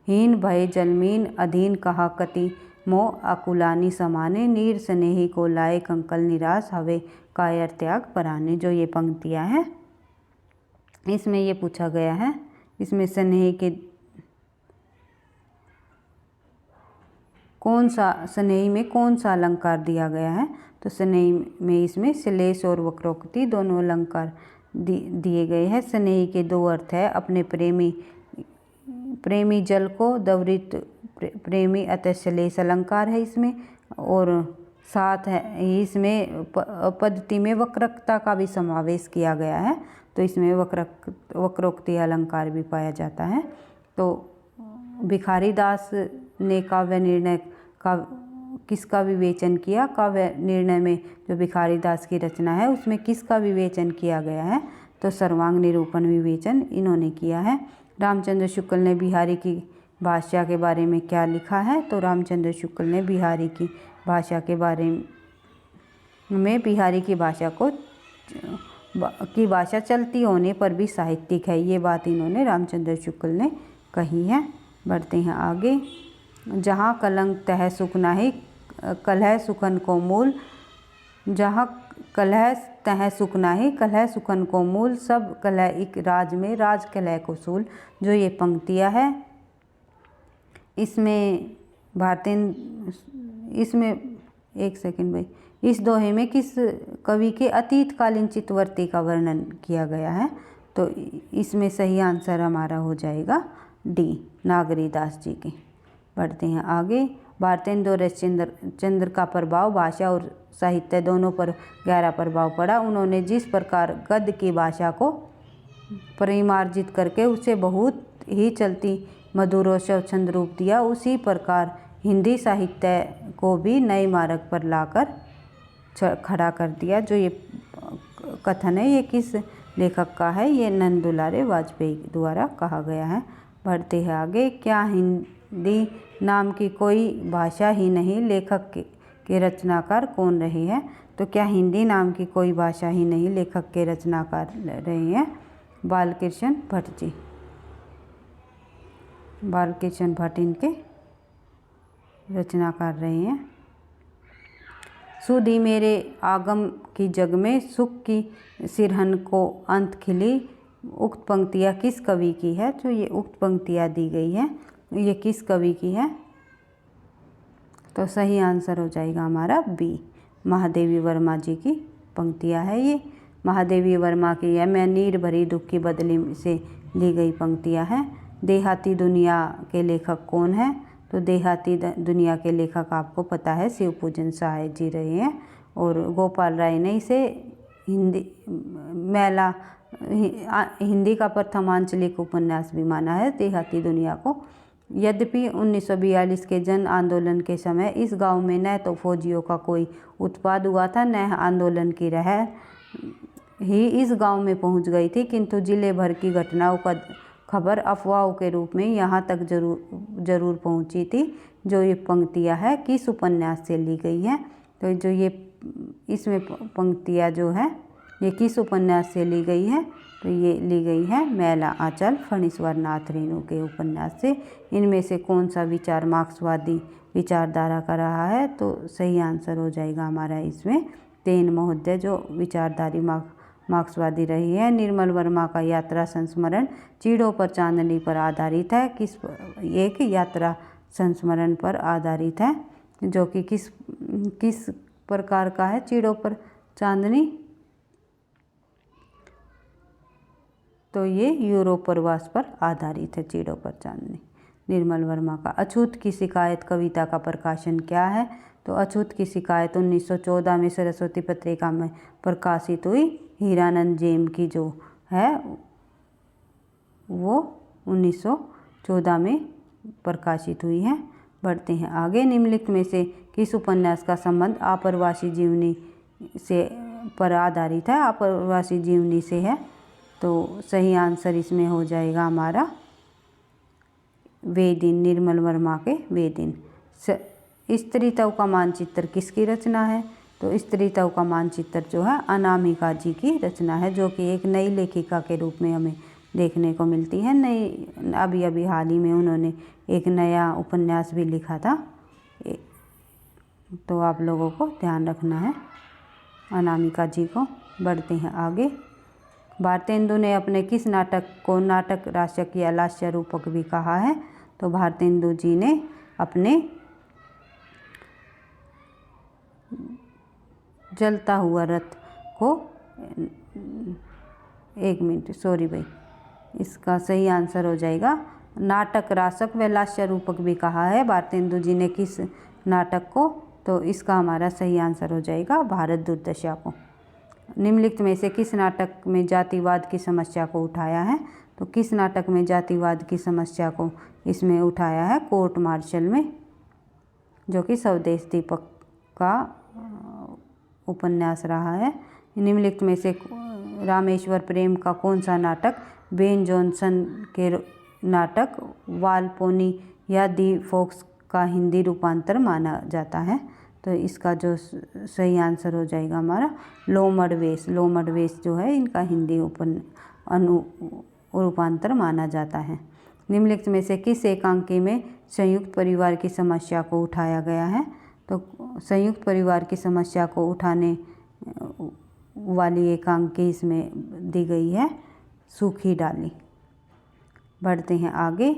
हीन भय जलमीन अधीन कहा कति मोह आकुलानी समाने नीर स्नेही को लाए कंकल निराश हवे कायर त्याग पराने। जो ये पंक्तियाँ हैं इसमें ये पूछा गया है, इसमें स्नेह के कौन सा, स्नेह में कौन सा अलंकार दिया गया है? तो स्नेह में इसमें श्लेष और वक्रोक्ति दोनों अलंकार दिए गए हैं। स्नेह के दो अर्थ है, अपने प्रेमी जल को दवरित प्रेमी अतः श्लेष अलंकार है इसमें, और साथ है इसमें पद्धति में वक्रता का भी समावेश किया गया है, तो इसमें वक्रोक्ति अलंकार भी पाया जाता है। तो भिखारी दास ने काव्य निर्णय का किसका विवेचन किया? काव्य निर्णय में जो भिखारी दास की रचना है उसमें किसका विवेचन किया गया है? तो सर्वांग निरूपण विवेचन इन्होंने किया है। रामचंद्र शुक्ल ने बिहारी की भाषा के बारे में क्या लिखा है? तो रामचंद्र शुक्ल ने बिहारी की भाषा के बारे में बिहारी की भाषा की भाषा चलती होने पर भी साहित्यिक है, ये बात इन्होंने रामचंद्र शुक्ल ने कही है। बढ़ते हैं आगे। जहाँ कलंक तह सुख नाहि कलह सुखन को मूल, जहाँ कलह तह सुख नाहि कलह सुखन को मूल, सब कलह एक राज में राज कलह को सूल। जो ये पंक्तियाँ है इसमें इसमें एक सेकंड भाई, इस दोहे में किस कवि के अतीतकालीन चित्तवर्ती का वर्णन किया गया है? तो इसमें सही आंसर हमारा हो जाएगा डी, नागरीदास जी की। बढ़ते हैं आगे। भारतेंदु हरिश्चंद्र का प्रभाव भाषा और साहित्य दोनों पर गहरा प्रभाव पड़ा। उन्होंने जिस प्रकार गद्य की भाषा को परिमार्जित करके उसे बहुत ही चलती मधुरोषव छंद रूप दिया, उसी प्रकार हिंदी साहित्य को भी नए मार्ग पर लाकर खड़ा कर दिया। जो ये कथन है ये किस लेखक का है? ये नंद दुलारे वाजपेयी द्वारा कहा गया है। बढ़ते हैं आगे। क्या हिंदी नाम की कोई भाषा ही नहीं, लेखक के रचनाकार कौन रहे हैं? तो क्या हिंदी नाम की कोई भाषा ही नहीं, लेखक के रचनाकार रहे हैं बालकृष्ण भट्ट जी। बालकृष्ण भट्ट इनके रचनाकार रहे हैं। सुधी मेरे आगम की जग में सुख की सिरहन को अंत खिली, उक्त पंक्तियाँ किस कवि की है? तो ये उक्त पंक्तियाँ दी गई है, ये किस कवि की है? तो सही आंसर हो जाएगा हमारा बी, महादेवी वर्मा जी की पंक्तियाँ है ये। महादेवी वर्मा की है। मैं नीर भरी दुख की बदली से ली गई पंक्तियाँ हैं। देहाती दुनिया के लेखक कौन है? तो देहाती दुनिया के लेखक आपको पता है शिव पूजन सहाय जी रहे हैं, और गोपाल राय ने इसे हिंदी का प्रथम आंचलिक उपन्यास भी माना है देहाती दुनिया को। यद्यपि 1942 के जन आंदोलन के समय इस गांव में न तो फौजियों का कोई उत्पात हुआ था, न आंदोलन की लहर ही इस गांव में पहुंच गई थी, किंतु जिले भर की घटनाओं का खबर अफवाहों के रूप में यहाँ तक जरूर पहुँची थी। जो ये पंक्तियाँ है किस उपन्यास से ली गई है? तो जो ये इसमें पंक्तियाँ जो है ये किस उपन्यास से ली गई है? तो ये ली गई है मैला आंचल फणीश्वर नाथ रेणु के उपन्यास से। इनमें से कौन सा विचार मार्क्सवादी विचारधारा का रहा है? तो सही आंसर हो जाएगा हमारा इसमें तेन महोदय जो विचारधारी मार्क्सवादी रही है। निर्मल वर्मा का यात्रा संस्मरण चीड़ों पर चांदनी पर आधारित है। किस एक यात्रा संस्मरण पर आधारित है, जो कि किस प्रकार का है? चीड़ों पर चांदनी, तो ये यूरोप प्रवास पर आधारित है चीड़ों पर चांदनी, निर्मल वर्मा का। अछूत की शिकायत कविता का प्रकाशन क्या है? तो अछूत की शिकायत 1914 में सरस्वती पत्रिका में प्रकाशित हुई। हीरानंद जेम की जो है वो 1914 में प्रकाशित हुई है। बढ़ते हैं आगे। निम्नलिखित में से किस उपन्यास का संबंध आप्रवासी जीवनी से पर आधारित है? आप्रवासी जीवनी से है, तो सही आंसर इसमें हो जाएगा हमारा वे दिन, निर्मल वर्मा के वे दिन। स्त्रीत्व का मानचित्र किसकी रचना है? तो स्त्रीत्व का मानचित्र जो है अनामिका जी की रचना है, जो कि एक नई लेखिका के रूप में हमें देखने को मिलती है। नई अभी अभी हाल ही में उन्होंने एक नया उपन्यास भी लिखा था, तो आप लोगों को ध्यान रखना है अनामिका जी को। बढ़ते हैं आगे। भारतेंदु ने अपने किस नाटक को नाटक राशक या लास्य रूपक भी कहा है? तो भारतेंदु जी ने अपने जलता हुआ रथ को, एक मिनट सॉरी भाई, इसका सही आंसर हो जाएगा नाटक राशक व लास्य रूपक भी कहा है भारतेंदु जी ने किस नाटक को? तो इसका हमारा सही आंसर हो जाएगा भारत दुर्दशा को। निम्नलिखित में से किस नाटक में जातिवाद की समस्या को उठाया है? तो किस नाटक में जातिवाद की समस्या को इसमें उठाया है? कोर्ट मार्शल में, जो कि स्वदेश दीपक का उपन्यास रहा है। निम्नलिखित में से रामेश्वर प्रेम का कौन सा नाटक बेन जॉनसन के नाटक वालपोनी या दी फॉक्स का हिंदी रूपांतर माना जाता है? तो इसका जो सही आंसर हो जाएगा हमारा लोमड़वेश। लोमड़वेश जो है इनका हिंदी रूपांतर माना जाता है। निम्नलिखित में से किस एकांकी में संयुक्त परिवार की समस्या को उठाया गया है? तो संयुक्त परिवार की समस्या को उठाने वाली एकांकी इसमें दी गई है सूखी डाली। बढ़ते हैं आगे।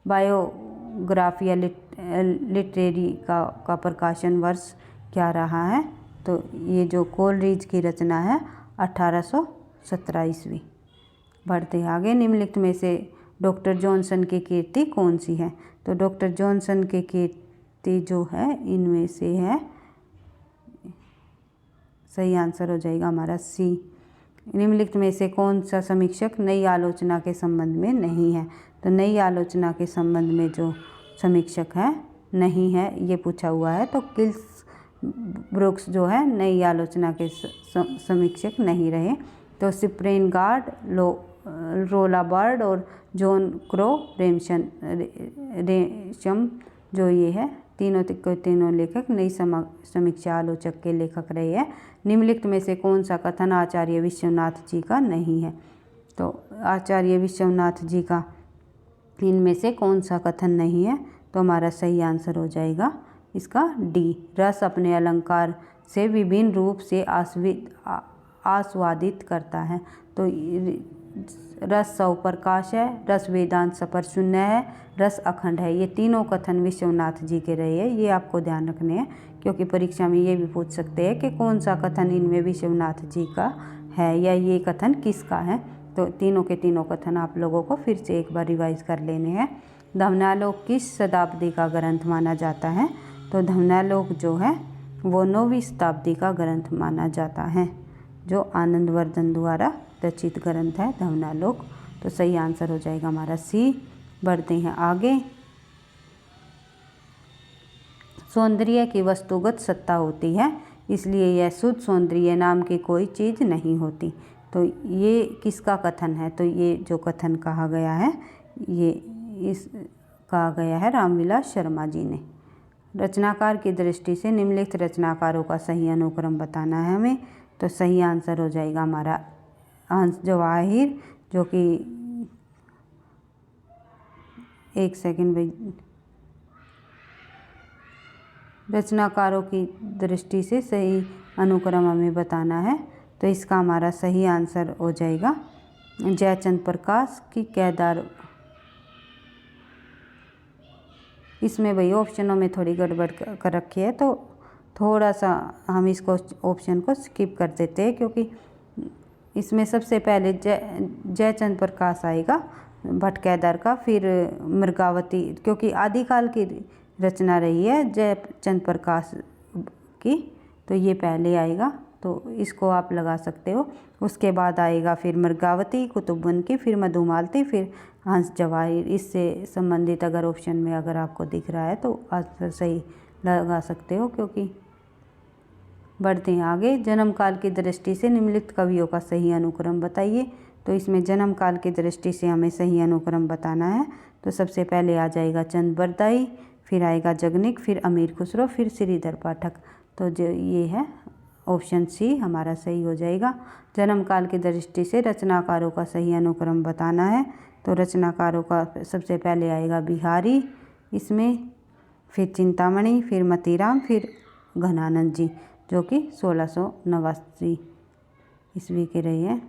बायोग्राफी या लिटरेरी का प्रकाशन वर्ष क्या रहा है? तो ये जो कोलरिज की रचना है 1817 ईस्वी। बढ़ते हैं आगे। निम्नलिखित में से डॉक्टर जॉनसन की कीर्ति कौन सी है? तो डॉक्टर जॉनसन की कीर्ति जो है इनमें से है, सही आंसर हो जाएगा हमारा सी। निम्नलिखित में से कौन सा समीक्षक नई आलोचना के संबंध में नहीं है? तो नई आलोचना के संबंध में जो समीक्षक है नहीं है ये पूछा हुआ है, तो किल्स ब्रुक्स जो है नई आलोचना के समीक्षक नहीं रहे। तो सिप्रेन गार्ड, रोला बर्ड और जॉन क्रो रेशम जो ये है तीनों लेखक नई समीक्षा आलोचक के लेखक रहे हैं। निम्नलिखित में से कौन सा कथन आचार्य विश्वनाथ जी का नहीं है? तो आचार्य विश्वनाथ जी का इनमें से कौन सा कथन नहीं है? तो हमारा सही आंसर हो जाएगा इसका डी। रस अपने अलंकार से विभिन्न रूप से आस्वादित करता है। तो रस स्वप्रकाश है, रस वेदांत सपर शून्य है, रस अखंड है। ये तीनों कथन विश्वनाथ जी के रहे हैं, ये आपको ध्यान रखने हैं, क्योंकि परीक्षा में ये भी पूछ सकते हैं कि कौन सा कथन इनमें विश्वनाथ जी का है या ये कथन किसका है। तो तीनों के तीनों कथन आप लोगों को फिर से एक बार रिवाइज कर लेने हैं। धवनालोक किस शताब्दी का ग्रंथ माना जाता है? तो धवनालोक जो है वो 9वीं शताब्दी का ग्रंथ माना जाता है, जो आनंदवर्धन द्वारा रचित ग्रंथ है धवनालोक। तो सही आंसर हो जाएगा हमारा सी। बढ़ते हैं आगे। सौंदर्य की वस्तुगत सत्ता होती है, इसलिए यह शुद्ध सौंदर्य नाम की कोई चीज़ नहीं होती। तो ये किसका कथन है? तो ये जो कथन कहा गया है ये कहा गया है रामविलास शर्मा जी ने। रचनाकार की दृष्टि से निम्नलिखित रचनाकारों का सही अनुक्रम बताना है हमें। तो सही आंसर हो जाएगा हमारा हंस जवाहिर, जो कि एक सेकंड भाई, रचनाकारों की दृष्टि से सही अनुक्रम हमें बताना है। तो इसका हमारा सही आंसर हो जाएगा जयचंद प्रकाश की केदार। इसमें भाई ऑप्शनों में थोड़ी गड़बड़ कर रखी है, तो थोड़ा सा हम इसको ऑप्शन को स्किप कर देते हैं, क्योंकि इसमें सबसे पहले जयचंद प्रकाश आएगा भट्ट केदार का, फिर मृगावती, क्योंकि आदिकाल की रचना रही है जयचंद प्रकाश की, तो ये पहले आएगा, तो इसको आप लगा सकते हो। उसके बाद आएगा फिर मृगावती, कुतुबन की, फिर मधुमालती, फिर हंस जवाहिर। इससे संबंधित अगर ऑप्शन में अगर आपको दिख रहा है तो आंसर सही लगा सकते हो, क्योंकि बढ़ते हैं आगे। जन्म काल की दृष्टि से निम्नलिखित कवियों का सही अनुक्रम बताइए। तो इसमें जन्म काल की दृष्टि से हमें सही अनुक्रम बताना है। तो सबसे पहले आ जाएगा चंद बरदाई, फिर आएगा जगनिक, फिर अमीर खुसरो, फिर श्रीधर पाठक। तो जो ये है ऑप्शन सी हमारा सही हो जाएगा। जन्म काल की दृष्टि से रचनाकारों का सही अनुक्रम बताना है, तो रचनाकारों का सबसे पहले आएगा बिहारी इसमें, फिर चिंतामणि, फिर मतीराम, फिर घनानंद जी, जो कि 1689 ईस्वी के रहे हैं।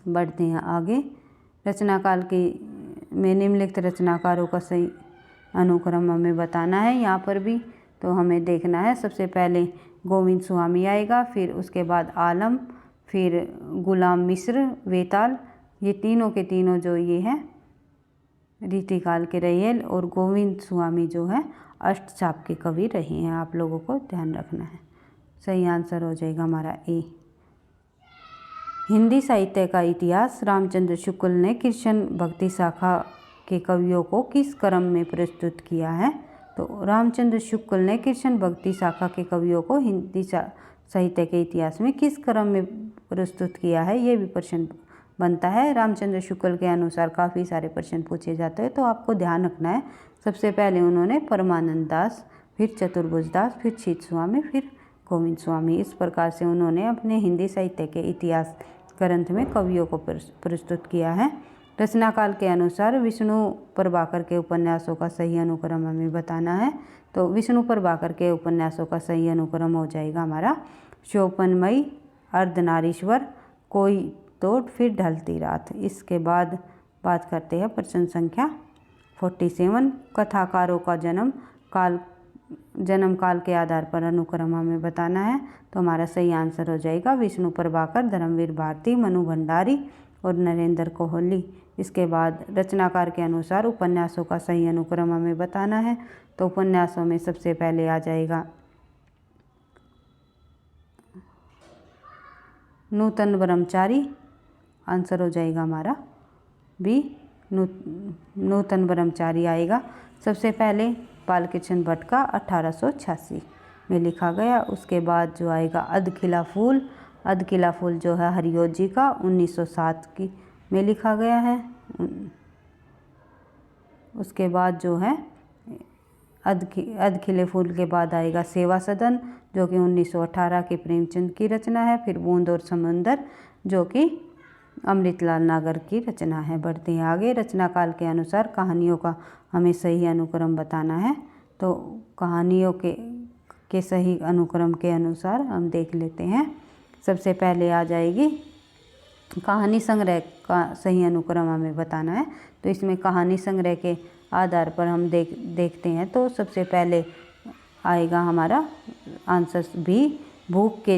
बढ़ते हैं आगे। रचनाकाल की में निम्नलिखित रचनाकारों का सही अनुक्रम हमें बताना है। यहाँ पर भी तो हमें देखना है, सबसे पहले गोविंद स्वामी आएगा, फिर उसके बाद आलम, फिर गुलाम मिश्र, वेताल, ये तीनों के तीनों जो ये हैं रीतिकाल के रहे हैं, और गोविंद स्वामी जो है अष्टचाप के कवि रहे हैं। आप लोगों को ध्यान रखना है। सही आंसर हो जाएगा हमारा ए। हिंदी साहित्य का इतिहास रामचंद्र शुक्ल ने कृष्ण भक्ति शाखा के कवियों को किस क्रम में प्रस्तुत किया है? तो रामचंद्र शुक्ल ने कृष्ण भक्ति शाखा के कवियों को हिंदी साहित्य के इतिहास में किस क्रम में प्रस्तुत किया है, ये भी प्रश्न बनता है। रामचंद्र शुक्ल के अनुसार काफ़ी सारे प्रश्न पूछे जाते हैं, तो आपको ध्यान रखना है। सबसे पहले उन्होंने परमानंद दास, फिर चतुर्भुज दास, फिर शीत स्वामी, फिर गोविंद स्वामी, इस प्रकार से उन्होंने अपने हिंदी साहित्य के इतिहास ग्रंथ में कवियों को प्रस्तुत किया है। रचनाकाल के अनुसार विष्णु प्रभाकर के उपन्यासों का सही अनुक्रम हमें बताना है, तो विष्णु प्रभाकर के उपन्यासों का सही अनुक्रम हो जाएगा हमारा शोपनमयी, अर्धनारीश्वर, कोई तोड़, फिर ढलती रात। इसके बाद बात करते हैं प्रश्न संख्या 47। कथाकारों का जन्म काल के आधार पर अनुक्रम हमें बताना है, तो हमारा सही आंसर हो जाएगा विष्णु प्रभाकर, धर्मवीर भारती, मनु भंडारी और नरेंद्र कोहली। इसके बाद रचनाकार के अनुसार उपन्यासों का सही अनुक्रम हमें बताना है, तो उपन्यासों में सबसे पहले आ जाएगा नूतन ब्रह्मचारी, आंसर हो जाएगा हमारा बी, नूतन ब्रह्मचारी आएगा। सबसे पहले बालकृष्ण भट्ट का 1886 में लिखा गया। उसके बाद जो आएगा अधखिला फूल जो है हरिओ जी का 1907 की में लिखा गया है। उसके बाद जो है अधखिले फूल के बाद आएगा सेवा सदन, जो कि 1918 की प्रेमचंद की रचना है। फिर बूंद और समुंदर, जो कि अमृतलाल नागर की रचना है। बढ़ते हैं आगे। रचनाकाल के अनुसार कहानियों का हमें सही अनुक्रम बताना है, तो कहानियों के सही अनुक्रम के अनुसार हम देख लेते हैं। सबसे पहले आ जाएगी कहानी संग्रह का सही अनुक्रम हमें बताना है, तो इसमें कहानी संग्रह के आधार पर हम देखते हैं, तो सबसे पहले आएगा हमारा आंसर बी, भूख के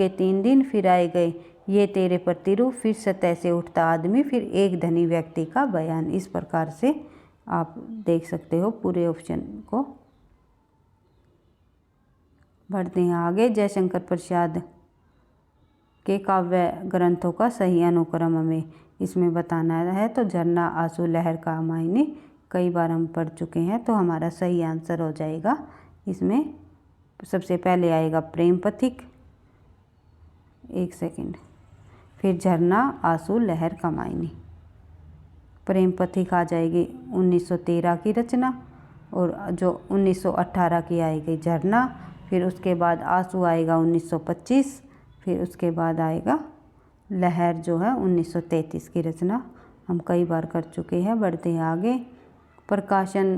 3 दिन, फिर आए गए ये तेरे प्रतिरूप, फिर सतह से उठता आदमी, फिर एक धनी व्यक्ति का बयान। इस प्रकार से आप देख सकते हो पूरे ऑप्शन को। बढ़ते हैं आगे। जयशंकर प्रसाद के काव्य ग्रंथों का सही अनुक्रम हमें इसमें बताना है, तो झरना, आंसू, लहर, कामायनी कई बार हम पढ़ चुके हैं, तो हमारा सही आंसर हो जाएगा इसमें सबसे पहले आएगा प्रेम पथिक, एक सेकंड, फिर झरना, आंसू, लहर, कामायनी। प्रेम पथिक आ जाएगी 1913 की रचना, और जो 1918 की आएगी झरना, फिर उसके बाद आंसू आएगा 1925, फिर उसके बाद आएगा लहर जो है 1933 की रचना, हम कई बार कर चुके हैं। बढ़ते हैं आगे। प्रकाशन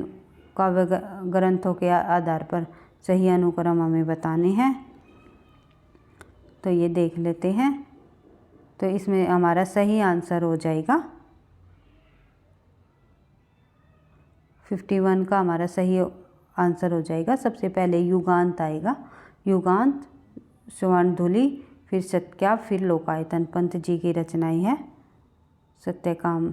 काव्य ग्रंथों के आधार पर सही अनुक्रम हमें बताने हैं, तो ये देख लेते हैं। तो इसमें हमारा सही आंसर हो जाएगा 51 का हमारा सही आंसर हो जाएगा। सबसे पहले युगांत आएगा, युगांत, स्वर्णधुली, फिर सत्या, फिर लोकायतन, पंत जी की रचनाएं है सत्यकाम।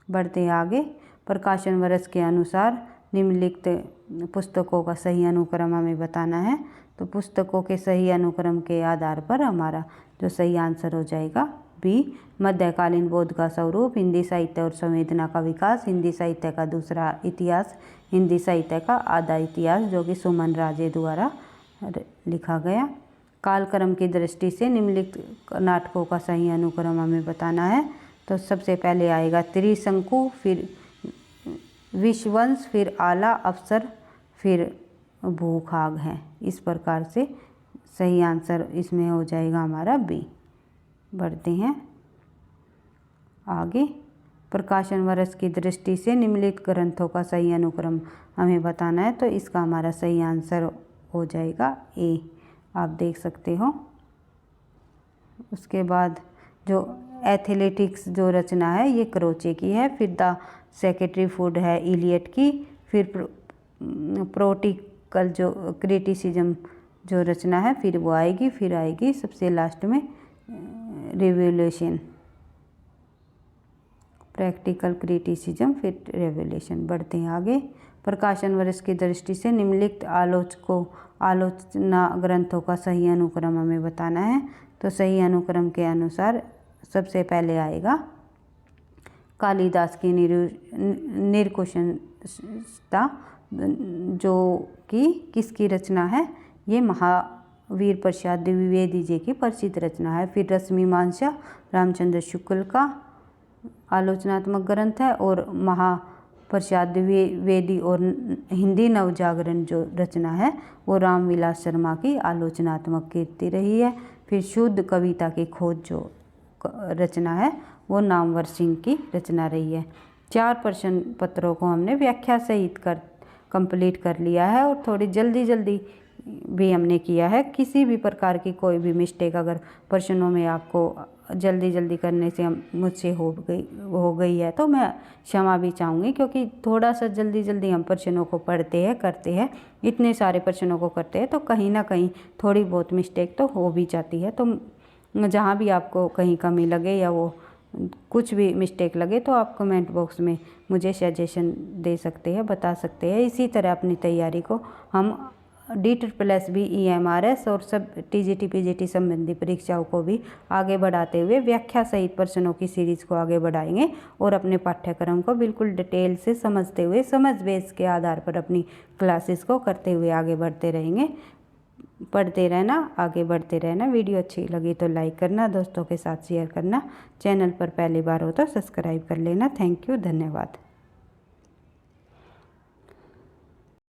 बढ़ते आगे। प्रकाशन वर्ष के अनुसार निम्नलिखित पुस्तकों का सही अनुक्रम हमें बताना है, तो पुस्तकों के सही अनुक्रम के आधार पर हमारा जो सही आंसर हो जाएगा बी, मध्यकालीन बोध का स्वरूप, हिंदी साहित्य और संवेदना का विकास, हिंदी साहित्य का दूसरा इतिहास, हिंदी साहित्य का आधा इतिहास, जो कि सुमन राजे द्वारा लिखा गया। कालक्रम की दृष्टि से निम्नलिखित नाटकों का सही अनुक्रम हमें बताना है, तो सबसे पहले आएगा त्रिशंकु, फिर विश्ववंश, फिर आला अफसर, फिर भूखाग हैं। इस प्रकार से सही आंसर इसमें हो जाएगा हमारा बी। बढ़ते हैं आगे। प्रकाशन वर्ष की दृष्टि से निम्नलिखित ग्रंथों का सही अनुक्रम हमें बताना है, तो इसका हमारा सही आंसर हो जाएगा ए, आप देख सकते हो। उसके बाद जो एथलेटिक्स जो रचना है ये क्रोचे की है, फिर द सेक्रेटरी फूड है इलियट की, फिर प्रोटिकल जो क्रिटिसिज्म जो रचना है फिर वो आएगी, फिर आएगी सबसे लास्ट में रिवोल्यूशन, प्रैक्टिकल क्रिटिसिज्म फिर रेवोल्यूशन। बढ़ते हैं आगे। प्रकाशन वर्ष की दृष्टि से निम्नलिखित आलोचना ग्रंथों का सही अनुक्रम हमें बताना है, तो सही अनुक्रम के अनुसार सबसे पहले आएगा कालिदास की निरंकुशता, जो कि किसकी रचना है, ये महावीर प्रसाद द्विवेदी जी की प्रसिद्ध रचना है। फिर रश्मिमांसा रामचंद्र शुक्ल का आलोचनात्मक ग्रंथ है, और महाप्रसाद द्विवेदी और हिंदी नवजागरण जो रचना है वो रामविलास शर्मा की आलोचनात्मक कीर्ति रही है। फिर शुद्ध कविता की खोज जो रचना है वो नामवर सिंह की रचना रही है। 4 प्रश्न पत्रों को हमने व्याख्या सहित कंप्लीट कर लिया है, और थोड़ी जल्दी भी हमने किया है। किसी भी प्रकार की कोई भी मिस्टेक अगर प्रश्नों में आपको जल्दी करने से मुझसे हो गई है तो मैं क्षमा भी चाहूँगी, क्योंकि थोड़ा सा जल्दी हम प्रश्नों को पढ़ते हैं करते हैं, इतने सारे प्रश्नों को करते हैं तो कहीं ना कहीं थोड़ी बहुत मिस्टेक तो हो भी जाती है। तो जहाँ भी आपको कहीं कमी लगे या वो कुछ भी मिस्टेक लगे तो आप कमेंट बॉक्स में मुझे सजेशन दे सकते हैं, बता सकते हैं। इसी तरह अपनी तैयारी को हम DSSB EMRS और सब TGT PGT संबंधी परीक्षाओं को भी आगे बढ़ाते हुए व्याख्या सहित प्रश्नों की सीरीज को आगे बढ़ाएंगे, और अपने पाठ्यक्रम को बिल्कुल डिटेल से समझते हुए समझ बेस के आधार पर अपनी क्लासेस को करते हुए आगे बढ़ते रहेंगे। पढ़ते रहना, आगे बढ़ते रहना। वीडियो अच्छी लगी तो लाइक करना, दोस्तों के साथ शेयर करना, चैनल पर पहली बार हो तो सब्सक्राइब कर लेना। थैंक यू, धन्यवाद।